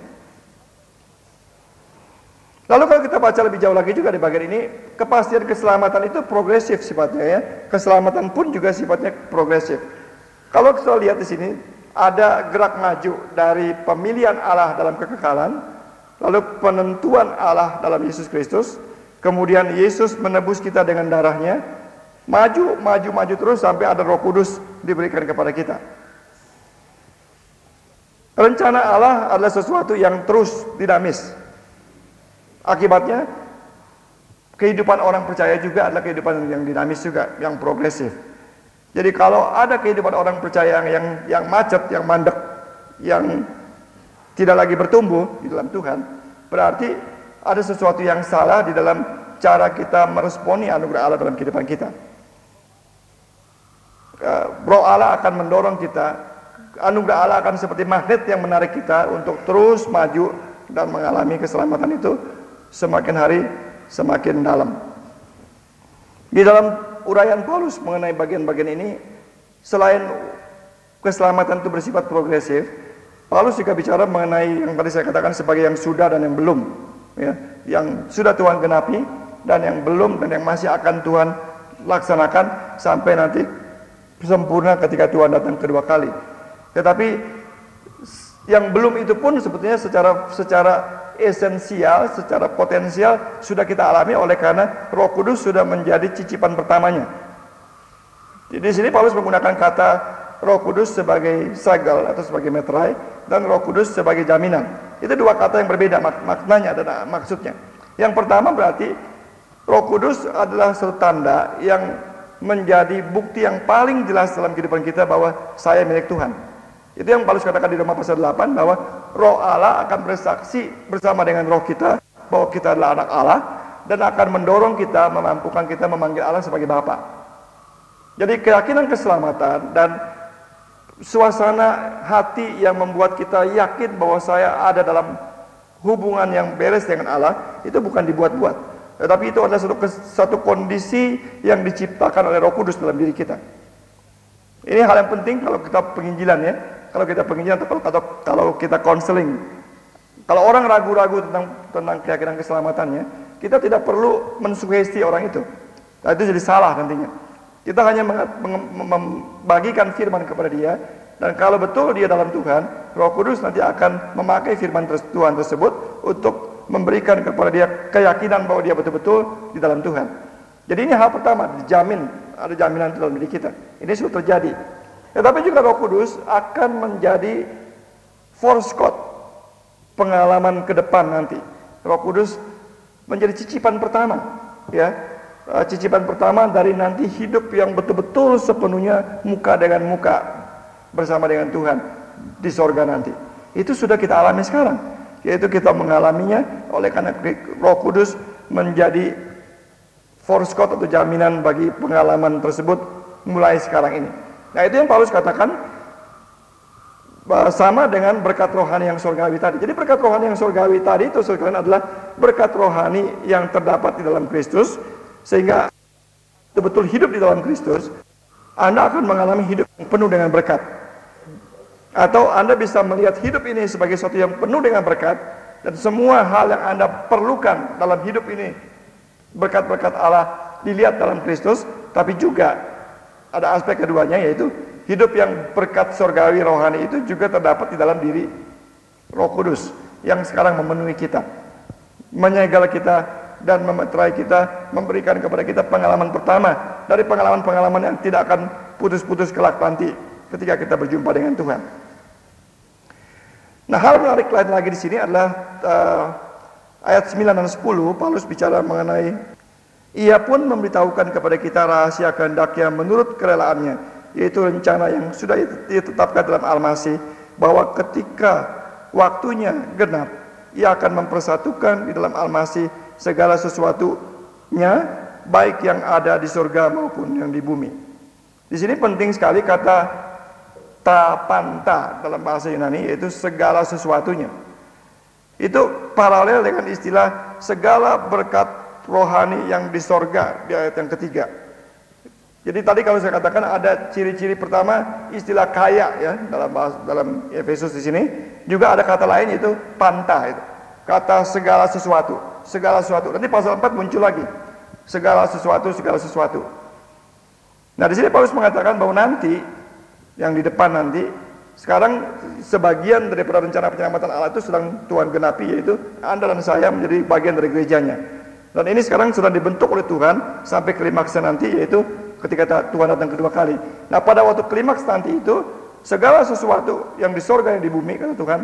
Lalu kalau kita baca lebih jauh lagi juga di bagian ini, kepastian keselamatan itu progresif sifatnya ya. Keselamatan pun juga sifatnya progresif. Kalau kita lihat di sini ada gerak maju dari pemilihan Allah dalam kekekalan, lalu penentuan Allah dalam Yesus Kristus, kemudian Yesus menebus kita dengan darahnya, maju terus sampai ada Roh Kudus diberikan kepada kita. Rencana Allah adalah sesuatu yang terus dinamis. Akibatnya kehidupan orang percaya juga adalah kehidupan yang dinamis juga, yang progresif. Jadi kalau ada kehidupan orang percaya yang macet, yang mandek, yang tidak lagi bertumbuh di dalam Tuhan, berarti ada sesuatu yang salah di dalam cara kita meresponi anugerah Allah dalam kehidupan kita. Roh Allah akan mendorong kita, anugerah Allah akan seperti magnet yang menarik kita untuk terus maju dan mengalami keselamatan itu semakin hari semakin dalam. Di dalam uraian Paulus mengenai bagian-bagian ini, selain keselamatan itu bersifat progresif, Paulus juga bicara mengenai yang tadi saya katakan sebagai yang sudah dan yang belum, ya, yang sudah Tuhan genapi dan yang belum dan yang masih akan Tuhan laksanakan sampai nanti sempurna ketika Tuhan datang kedua kali. Tetapi yang belum itu pun sebetulnya secara esensial, secara potensial sudah kita alami oleh karena Roh Kudus sudah menjadi cicipan pertamanya. Di sini Paulus menggunakan kata Roh Kudus sebagai segel atau sebagai metrai dan Roh Kudus sebagai jaminan. Itu dua kata yang berbeda maknanya dan maksudnya. Yang pertama berarti Roh Kudus adalah satu tanda yang menjadi bukti yang paling jelas dalam kehidupan kita bahwa saya milik Tuhan. Itu yang Paulus katakan di Roma pasal 8 bahwa Roh Allah akan bersaksi bersama dengan roh kita bahwa kita adalah anak Allah dan akan mendorong kita, memampukan kita memanggil Allah sebagai Bapa. Jadi keyakinan keselamatan dan suasana hati yang membuat kita yakin bahwa saya ada dalam hubungan yang beres dengan Allah itu bukan dibuat-buat, tetapi itu adalah satu kondisi yang diciptakan oleh Roh Kudus dalam diri kita. Ini hal yang penting kalau kita penginjilan ya. Kalau kita penginjilan atau kalau kita konseling, kalau orang ragu-ragu tentang keyakinan keselamatannya, kita tidak perlu mensugesti orang itu. Nah, itu jadi salah nantinya. Kita hanya membagikan firman kepada dia, dan kalau betul dia dalam Tuhan, Roh Kudus nanti akan memakai firman Tuhan tersebut untuk memberikan kepada dia keyakinan bahwa dia betul-betul di dalam Tuhan. Jadi ini hal pertama, dijamin, ada jaminan dalam diri kita. Ini sudah terjadi. Tetapi juga Roh Kudus akan menjadi force code pengalaman ke depan nanti. Roh Kudus menjadi cicipan pertama, ya, cicipan pertama dari nanti hidup yang betul-betul sepenuhnya muka dengan muka bersama dengan Tuhan di sorga nanti. Itu sudah kita alami sekarang, yaitu kita mengalaminya oleh karena Roh Kudus menjadi force code atau jaminan bagi pengalaman tersebut mulai sekarang ini. Nah, itu yang Paulus katakan sama dengan berkat rohani yang surgawi tadi. Jadi berkat rohani yang surgawi tadi itu sekalian adalah berkat rohani yang terdapat di dalam Kristus, sehingga betul-betul hidup di dalam Kristus, Anda akan mengalami hidup yang penuh dengan berkat. Atau Anda bisa melihat hidup ini sebagai sesuatu yang penuh dengan berkat, dan semua hal yang Anda perlukan dalam hidup ini, berkat-berkat Allah dilihat dalam Kristus, tapi juga ada aspek keduanya, yaitu hidup yang berkat surgawi rohani itu juga terdapat di dalam diri Roh Kudus yang sekarang memenuhi kita, menyegel kita dan memeterai kita, memberikan kepada kita pengalaman pertama dari pengalaman-pengalaman yang tidak akan putus-putus kelak nanti ketika kita berjumpa dengan Tuhan. Nah, hal menarik lain lagi di sini adalah ayat 9 dan 10. Paulus bicara mengenai ia pun memberitahukan kepada kita rahasia kehendaknya menurut kerelaannya, yaitu rencana yang sudah ditetapkan dalam Al-Masih, bahwa ketika waktunya genap, ia akan mempersatukan di dalam Al-Masih segala sesuatunya, baik yang ada di surga maupun yang di bumi. Di sini penting sekali kata tapanta dalam bahasa Yunani, yaitu segala sesuatunya. Itu paralel dengan istilah segala berkat rohani yang di sorga di ayat yang ketiga. Jadi tadi kalau saya katakan ada ciri-ciri pertama istilah kaya ya dalam Efesus di sini, juga ada kata lain yaitu panta itu. Kata segala sesuatu, segala sesuatu. Nanti pasal 4 muncul lagi. Segala sesuatu, segala sesuatu. Nah, di sini Paulus mengatakan bahwa nanti yang di depan nanti sekarang sebagian daripada rencana penyelamatan Allah itu sedang Tuhan genapi, yaitu Anda dan saya menjadi bagian dari gerejanya. Dan ini sekarang sudah dibentuk oleh Tuhan sampai klimaksnya nanti, yaitu ketika Tuhan datang kedua kali. Nah, pada waktu klimaks nanti itu segala sesuatu yang di sorga yang di bumi, kata Tuhan,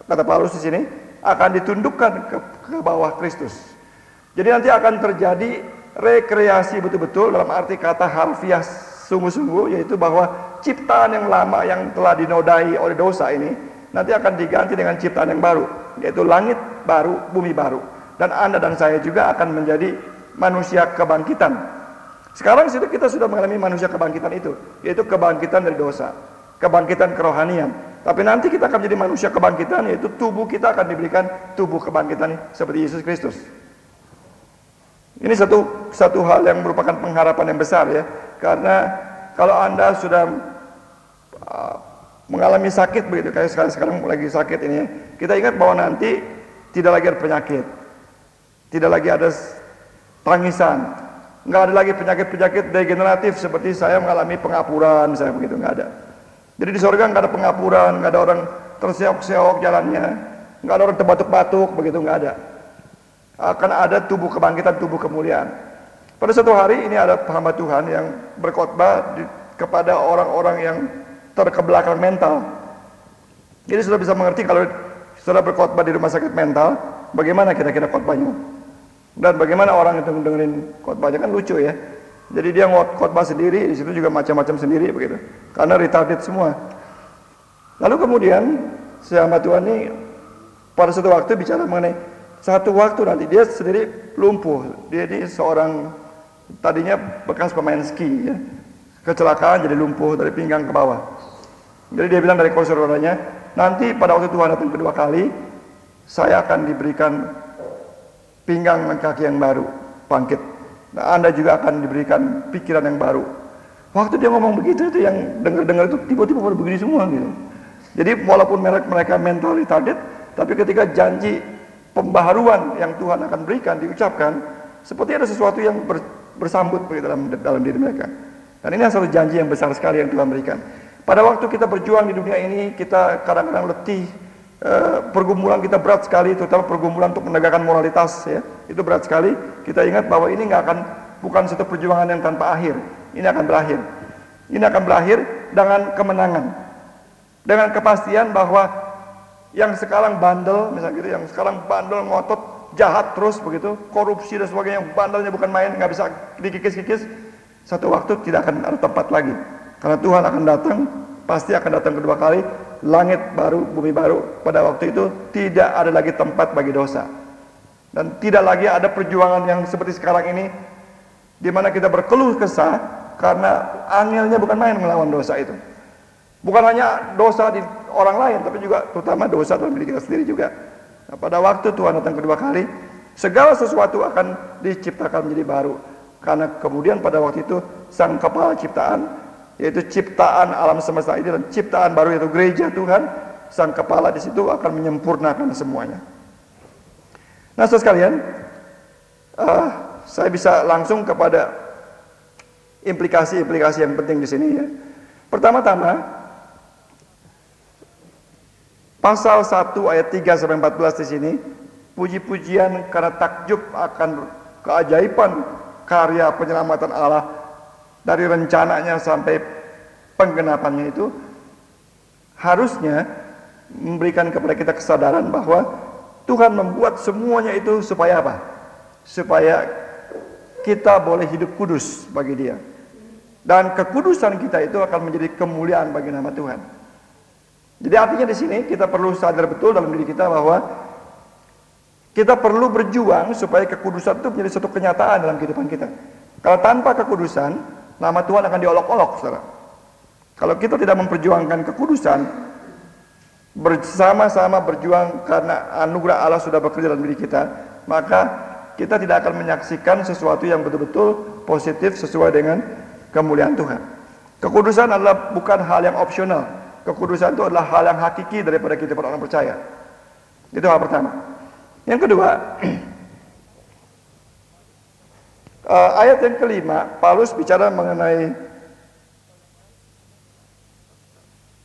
kata Paulus di sini, akan ditundukkan ke bawah Kristus. Jadi nanti akan terjadi rekreasi betul-betul dalam arti kata harfiah sungguh-sungguh, yaitu bahwa ciptaan yang lama yang telah dinodai oleh dosa ini nanti akan diganti dengan ciptaan yang baru, yaitu langit baru, bumi baru. Dan Anda dan saya juga akan menjadi manusia kebangkitan. Sekarang kita sudah mengalami manusia kebangkitan itu, yaitu kebangkitan dari dosa, kebangkitan kerohanian. Tapi nanti kita akan menjadi manusia kebangkitan, yaitu tubuh kita akan diberikan tubuh kebangkitan seperti Yesus Kristus. Ini satu hal yang merupakan pengharapan yang besar ya, karena kalau Anda sudah mengalami sakit begitu, kayak sekarang lagi sakit ini ya, kita ingat bahwa nanti tidak lagi ada penyakit, tidak lagi ada tangisan, nggak ada lagi penyakit-penyakit degeneratif seperti saya mengalami pengapuran misalnya begitu, nggak ada. Jadi di sorga nggak ada pengapuran, nggak ada orang terseok-seok jalannya, nggak ada orang terbatuk-batuk begitu, nggak ada. Akan ada tubuh kebangkitan, tubuh kemuliaan. Pada suatu hari ini ada hamba Tuhan yang berkhotbah kepada orang-orang yang terkebelakang mental. Jadi sudah bisa mengerti kalau sudah berkhotbah di rumah sakit mental, bagaimana kira-kira khotbahnya. Dan bagaimana orang itu dengerin khotbahnya, kan lucu ya. Jadi dia khotbah sendiri, di situ juga macam-macam sendiri begitu. Karena retarded semua. Lalu kemudian si hamba Tuhan ini pada suatu waktu bicara mengenai satu waktu nanti dia sendiri lumpuh. Dia ini seorang tadinya bekas pemain ski ya. Kecelakaan jadi lumpuh dari pinggang ke bawah. Jadi dia bilang dari saudaranya, nanti pada waktu Tuhan datang kedua kali, saya akan diberikan pinggang dan kaki yang baru, bangkit. Nah, Anda juga akan diberikan pikiran yang baru. Waktu dia ngomong begitu itu yang dengar-dengar itu tiba-tiba pada begini semua gitu. Jadi walaupun mereka mental retarded, tapi ketika janji pembaharuan yang Tuhan akan berikan diucapkan, seperti ada sesuatu yang bersambut dalam diri mereka. Dan ini adalah janji yang besar sekali yang Tuhan berikan. Pada waktu kita berjuang di dunia ini, kita kadang-kadang letih, pergumulan kita berat sekali, terutama pergumulan untuk menegakkan moralitas ya, itu berat sekali. Kita ingat bahwa ini bukan satu perjuangan yang tanpa akhir. Ini akan berakhir. Ini akan berakhir dengan kemenangan, dengan kepastian bahwa yang sekarang bandel, misalnya gitu, yang sekarang bandel, ngotot, jahat terus begitu, korupsi dan sebagainya, bandelnya bukan main, nggak bisa dikikis-kikis, satu waktu tidak akan ada tempat lagi. Karena Tuhan akan datang, pasti akan datang kedua kali, langit baru, bumi baru. Pada waktu itu tidak ada lagi tempat bagi dosa. Dan tidak lagi ada perjuangan yang seperti sekarang ini, di mana kita berkeluh kesah, karena angelnya bukan main melawan dosa itu. Bukan hanya dosa di orang lain, tapi juga terutama dosa dalam diri kita sendiri juga. Nah, pada waktu Tuhan datang kedua kali, segala sesuatu akan diciptakan menjadi baru. Karena kemudian pada waktu itu sang kepala ciptaan, yaitu ciptaan alam semesta ini dan ciptaan baru yaitu gereja Tuhan, sang kepala di situ akan menyempurnakan semuanya. Nah, saudara sekalian, saya bisa langsung kepada implikasi-implikasi yang penting di sini ya. Pertama-tama, pasal 1 ayat 3 sampai 14 di sini, puji-pujian karena takjub akan keajaiban karya penyelamatan Allah dari rencananya sampai penggenapannya itu harusnya memberikan kepada kita kesadaran bahwa Tuhan membuat semuanya itu supaya apa? Supaya kita boleh hidup kudus bagi Dia. Dan kekudusan kita itu akan menjadi kemuliaan bagi nama Tuhan. Jadi artinya di sini kita perlu sadar betul dalam diri kita bahwa kita perlu berjuang supaya kekudusan itu menjadi suatu kenyataan dalam kehidupan kita. Kalau tanpa kekudusan, nama Tuhan akan diolok-olok, saudara. Kalau kita tidak memperjuangkan kekudusan, bersama-sama berjuang karena anugerah Allah sudah bekerja dalam diri kita, maka kita tidak akan menyaksikan sesuatu yang betul-betul positif sesuai dengan kemuliaan Tuhan. Kekudusan adalah bukan hal yang opsional. Kekudusan itu adalah hal yang hakiki daripada kita orang percaya. Itu hal pertama. Yang kedua, ayat yang kelima, Paulus bicara mengenai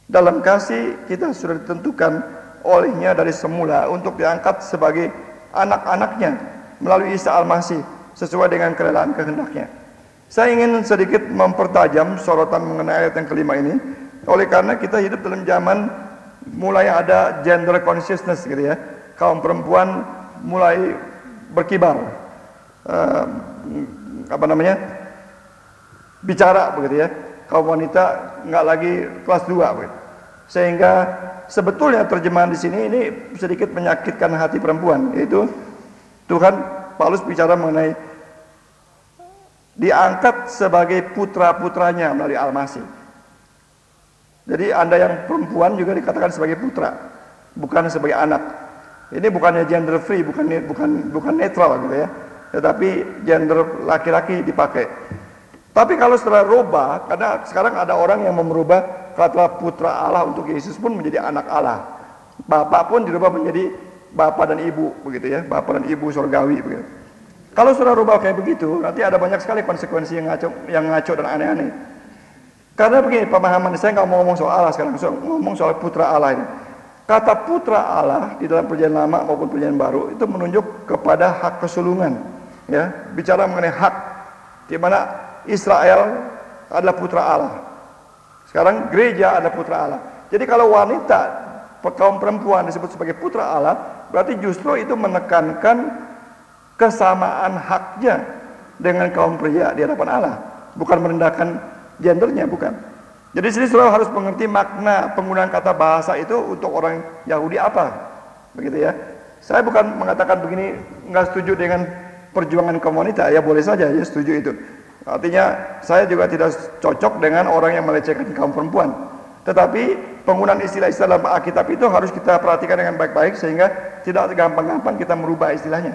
dalam kasih kita sudah ditentukan olehnya dari semula untuk diangkat sebagai anak-anaknya melalui Isa Al-Masih sesuai dengan kerelaan kehendaknya. Saya ingin sedikit mempertajam sorotan mengenai ayat yang kelima ini, oleh karena kita hidup dalam zaman mulai ada gender consciousness gitu ya. Kaum perempuan mulai berkibar, bicara begitu ya. Kaum wanita nggak lagi kelas 2 begitu. Sehingga sebetulnya terjemahan di sini ini sedikit menyakitkan hati perempuan, yaitu Tuhan Paulus bicara mengenai diangkat sebagai putra-putranya melalui Al-Masih. Jadi Anda yang perempuan juga dikatakan sebagai putra, bukan sebagai anak. Ini bukannya gender free, bukan netral gitu ya. Tetapi gender laki-laki dipakai. Tapi kalau setelah rubah, karena sekarang ada orang yang merubah kata putra Allah untuk Yesus pun menjadi anak Allah. Bapak pun dirubah menjadi bapak dan ibu begitu ya, bapak dan ibu surgawi begitu. Kalau sudah rubah kayak begitu, nanti ada banyak sekali konsekuensi yang ngaco dan aneh-aneh. Karena begini pemahaman saya nggak mau ngomong soal Allah sekarang, ngomong soal putra Allah ini. Kata putra Allah di dalam perjanjian lama maupun perjanjian baru itu menunjuk kepada hak kesulungan, ya, bicara mengenai hak, di mana Israel adalah putra Allah. Sekarang gereja adalah putra Allah. Jadi kalau wanita, kaum perempuan disebut sebagai putra Allah, berarti justru itu menekankan kesamaan haknya dengan kaum pria di hadapan Allah, bukan merendahkan gendernya, bukan. Jadi sini saudara harus mengerti makna penggunaan kata bahasa itu untuk orang Yahudi apa, begitu ya. Saya bukan mengatakan begini nggak setuju dengan perjuangan kaum wanita, ya boleh saja, ya setuju itu. Artinya saya juga tidak cocok dengan orang yang melecehkan kaum perempuan. Tetapi penggunaan istilah-istilah dalam Alkitab itu harus kita perhatikan dengan baik-baik sehingga tidak gampang-gampang kita merubah istilahnya.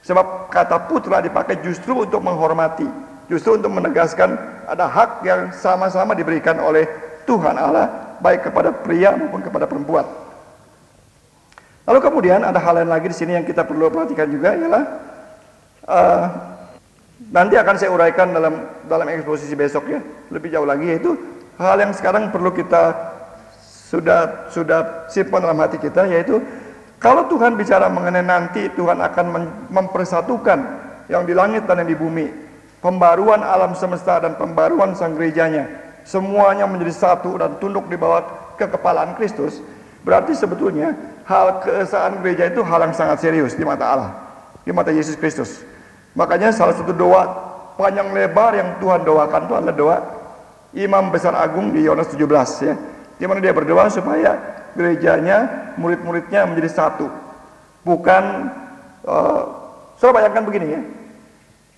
Sebab kata putra dipakai justru untuk menghormati, justru untuk menegaskan ada hak yang sama-sama diberikan oleh Tuhan Allah baik kepada pria maupun kepada perempuan. Lalu kemudian ada hal lain lagi di sini yang kita perlu perhatikan juga ialah nanti akan saya uraikan dalam eksposisi besok ya, lebih jauh lagi, yaitu hal yang sekarang perlu kita sudah simpan dalam hati kita, yaitu kalau Tuhan bicara mengenai nanti Tuhan akan mempersatukan yang di langit dan yang di bumi, pembaruan alam semesta dan pembaruan sang gerejanya, semuanya menjadi satu dan tunduk di bawah kekepalaan Kristus. Berarti sebetulnya hal keesaan gereja itu hal yang sangat serius di mata Allah, di mata Yesus Kristus. Makanya salah satu doa panjang lebar yang Tuhan doakan itu adalah doa Imam Besar Agung di Yohanes 17 ya, di mana dia berdoa supaya gerejanya, murid-muridnya menjadi satu. Bukan saudara bayangkan begini ya,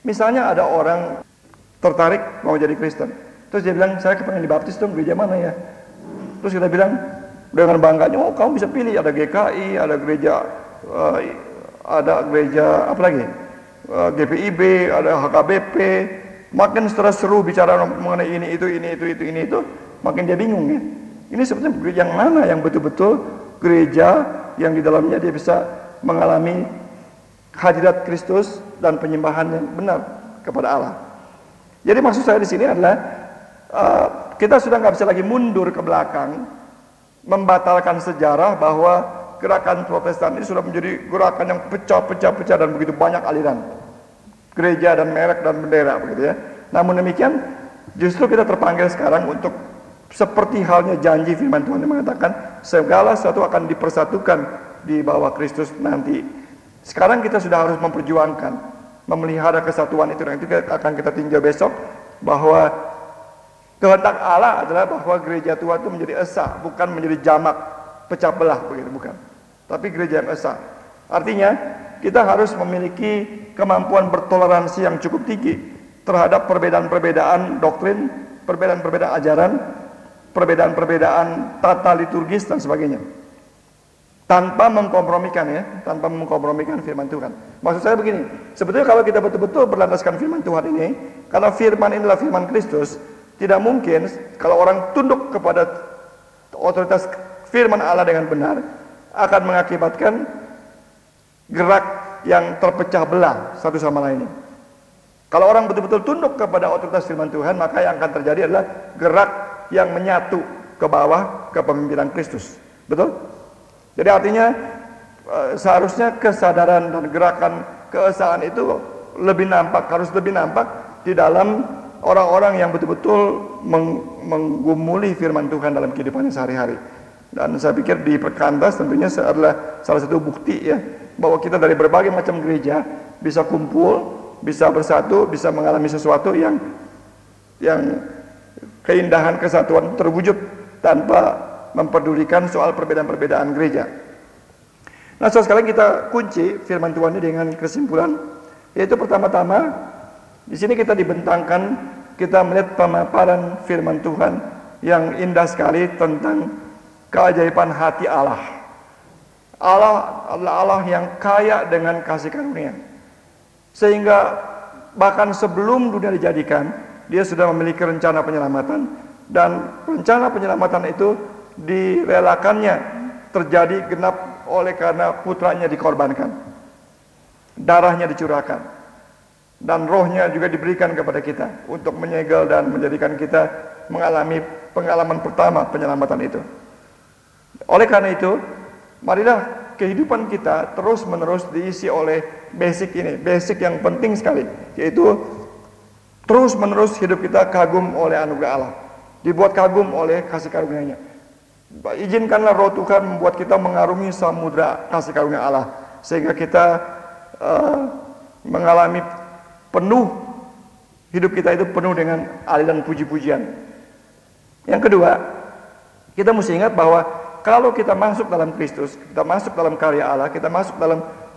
misalnya ada orang tertarik mau jadi Kristen, terus dia bilang saya kepengen dibaptis dong, gereja mana ya? Terus kita bilang dengan bangganya, oh kamu bisa pilih, ada GKI, ada gereja apa lagi, GPIB, ada HKBP. Makin setelah seru bicara mengenai ini itu, makin dia bingung ya. Ini sebetulnya gereja yang mana yang betul-betul gereja yang di dalamnya dia bisa mengalami hadirat Kristus dan penyembahan yang benar kepada Allah. Jadi maksud saya di sini adalah kita sudah nggak bisa lagi mundur ke belakang, membatalkan sejarah bahwa gerakan Protestan ini sudah menjadi gerakan yang pecah dan begitu banyak aliran, gereja dan merek dan bendera begitu ya. Namun demikian justru kita terpanggil sekarang untuk seperti halnya janji firman Tuhan yang mengatakan segala sesuatu akan dipersatukan di bawah Kristus nanti. Sekarang kita sudah harus memperjuangkan, memelihara kesatuan itu, dan itu akan kita tinjau besok, bahwa kehendak Allah adalah bahwa gereja Tuhan itu menjadi esa, bukan menjadi jamak, pecah belah begitu, bukan. Tapi gereja yang esa. Artinya kita harus memiliki kemampuan bertoleransi yang cukup tinggi terhadap perbedaan-perbedaan doktrin, perbedaan-perbedaan ajaran, perbedaan-perbedaan tata liturgis dan sebagainya, tanpa mengkompromikan firman Tuhan. Maksud saya begini, sebetulnya kalau kita betul-betul berlandaskan firman Tuhan ini, karena firman inilah firman Kristus, tidak mungkin kalau orang tunduk kepada otoritas firman Allah dengan benar, akan mengakibatkan gerak yang terpecah belah satu sama lainnya. Kalau orang betul-betul tunduk kepada otoritas firman Tuhan, maka yang akan terjadi adalah gerak yang menyatu ke bawah kepemimpinan Kristus. Betul? Jadi artinya seharusnya kesadaran dan gerakan keesaan itu harus lebih nampak di dalam orang-orang yang betul-betul menggumuli firman Tuhan dalam kehidupannya sehari-hari. Dan saya pikir di Perkantas tentunya adalah salah satu bukti ya, bahwa kita dari berbagai macam gereja bisa kumpul, bisa bersatu, bisa mengalami sesuatu yang keindahan kesatuan terwujud tanpa memperdulikan soal perbedaan-perbedaan gereja. Nah, sekarang kita kunci firman Tuhan ini dengan kesimpulan, yaitu pertama-tama di sini kita dibentangkan, kita melihat pemaparan firman Tuhan yang indah sekali tentang keajaiban hati Allah. Allah adalah Allah yang kaya dengan kasih karunia, sehingga bahkan sebelum dunia dijadikan, dia sudah memiliki rencana penyelamatan, dan rencana penyelamatan itu direlakannya terjadi genap oleh karena putranya dikorbankan, darahnya dicurahkan, dan rohnya juga diberikan kepada kita untuk menyegel dan menjadikan kita mengalami pengalaman pertama penyelamatan itu. Oleh karena itu, marilah kehidupan kita terus-menerus diisi oleh basic ini, basic yang penting sekali, yaitu terus-menerus hidup kita kagum oleh anugerah Allah, dibuat kagum oleh kasih karunia-Nya. Izinkanlah roh Tuhan membuat kita mengarungi samudra kasih karunia Allah, sehingga kita mengalami penuh, hidup kita itu penuh dengan aliran puji-pujian. Yang kedua, kita mesti ingat bahwa kalau kita masuk dalam Kristus, kita masuk dalam karya Allah, kita masuk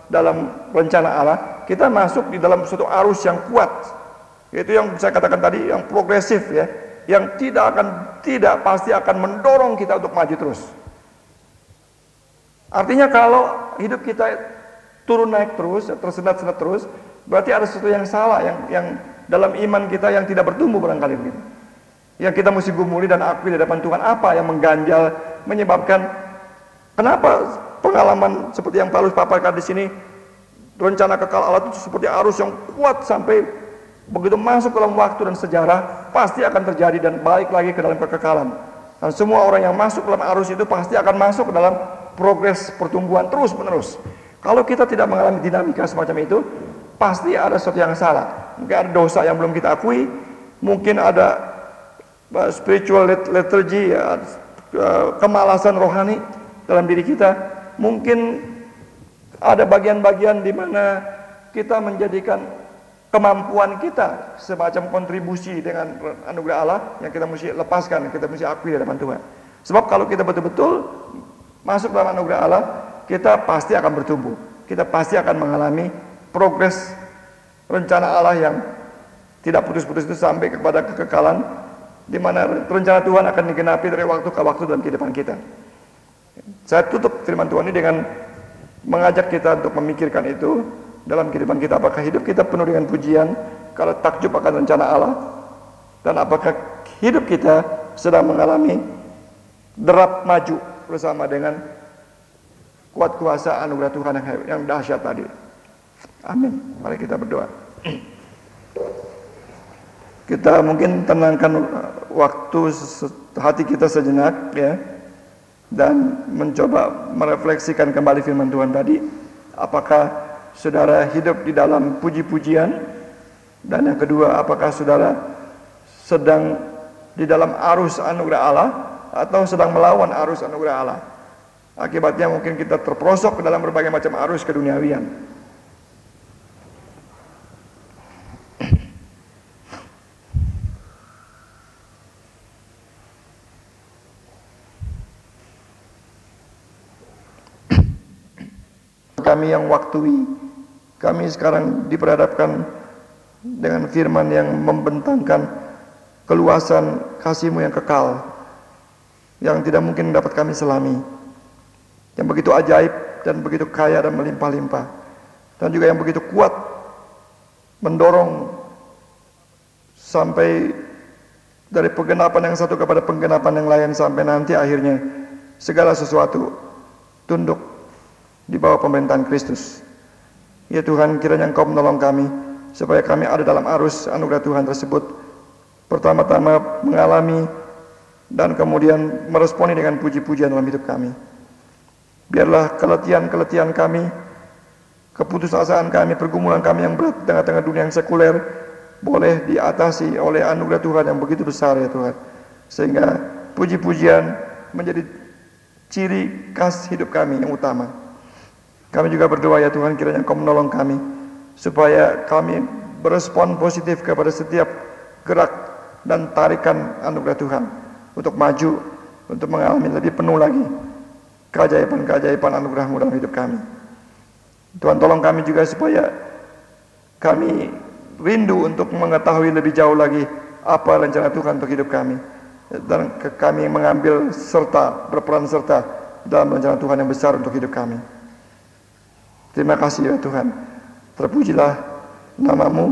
dalam rencana Allah, kita masuk di dalam suatu arus yang kuat, yaitu yang saya katakan tadi, yang progresif ya, yang tidak pasti akan mendorong kita untuk maju terus. Artinya kalau hidup kita turun naik terus, tersendat-sendat terus, berarti ada sesuatu yang salah, yang dalam iman kita yang tidak bertumbuh barangkali begitu. Yang kita mesti gumuli dan akui di depan Tuhan, apa yang mengganjal, menyebabkan kenapa pengalaman seperti yang Paulus paparkan di sini, rencana kekal Allah itu seperti arus yang kuat sampai begitu masuk dalam waktu dan sejarah pasti akan terjadi dan balik lagi ke dalam kekekalan. Dan semua orang yang masuk dalam arus itu pasti akan masuk ke dalam progres pertumbuhan terus menerus. Kalau kita tidak mengalami dinamika semacam itu, pasti ada sesuatu yang salah. Mungkin ada dosa yang belum kita akui, mungkin ada spiritual lethargy, ya, kemalasan rohani dalam diri kita. Mungkin ada bagian-bagian di mana kita menjadikan kemampuan kita semacam kontribusi dengan anugerah Allah yang kita mesti lepaskan, kita mesti akui di hadapan Tuhan. Sebab kalau kita betul-betul masuk dalam anugerah Allah, kita pasti akan bertumbuh, kita pasti akan mengalami progres rencana Allah yang tidak putus-putus itu sampai kepada kekekalan, di mana rencana Tuhan akan digenapi dari waktu ke waktu dalam kehidupan kita. Saya tutup firman Tuhan ini dengan mengajak kita untuk memikirkan itu dalam kehidupan kita. Apakah hidup kita penuh dengan pujian, kalau takjub akan rencana Allah, dan apakah hidup kita sedang mengalami derap maju bersama dengan kuat kuasa anugerah Tuhan yang dahsyat tadi. Amin. Mari kita berdoa. Kita mungkin tenangkan waktu hati kita sejenak ya, dan mencoba merefleksikan kembali firman Tuhan tadi. Apakah saudara hidup di dalam puji-pujian? Dan yang kedua, apakah saudara sedang di dalam arus anugerah Allah atau sedang melawan arus anugerah Allah? Akibatnya mungkin kita terperosok ke dalam berbagai macam arus keduniawian. Kami yang waktui, kami sekarang diperhadapkan dengan firman yang membentangkan keluasan kasih-Mu yang kekal, yang tidak mungkin dapat kami selami, yang begitu ajaib dan begitu kaya dan melimpah-limpah. dan juga yang begitu kuat mendorong sampai dari penggenapan yang satu kepada penggenapan yang lain sampai nanti akhirnya segala sesuatu tunduk di bawah pemerintahan Kristus. Ya Tuhan, kiranya Engkau menolong kami supaya kami ada dalam arus anugerah Tuhan tersebut, pertama-tama mengalami dan kemudian meresponi dengan puji-pujian dalam hidup kami. Biarlah keletihan-keletihan kami, keputusasaan kami, pergumulan kami yang berat di tengah-tengah dunia yang sekuler boleh diatasi oleh anugerah Tuhan yang begitu besar ya Tuhan, sehingga puji-pujian menjadi ciri khas hidup kami yang utama. Kami juga berdoa ya Tuhan, kiranya Engkau menolong kami supaya kami berespon positif kepada setiap gerak dan tarikan anugerah Tuhan untuk maju, untuk mengalami lebih penuh lagi keajaiban-keajaiban anugerah-Mu dalam hidup kami. Tuhan, tolong kami juga supaya kami rindu untuk mengetahui lebih jauh lagi apa rencana Tuhan untuk hidup kami, dan kami mengambil serta, berperan serta dalam rencana Tuhan yang besar untuk hidup kami. Terima kasih ya Tuhan, terpujilah nama-Mu,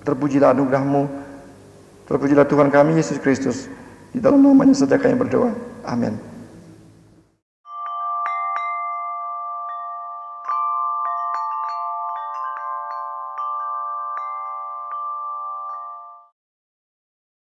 terpujilah anugerah-Mu, terpujilah Tuhan kami Yesus Kristus. Di dalam namanya saja kami berdoa. Amin.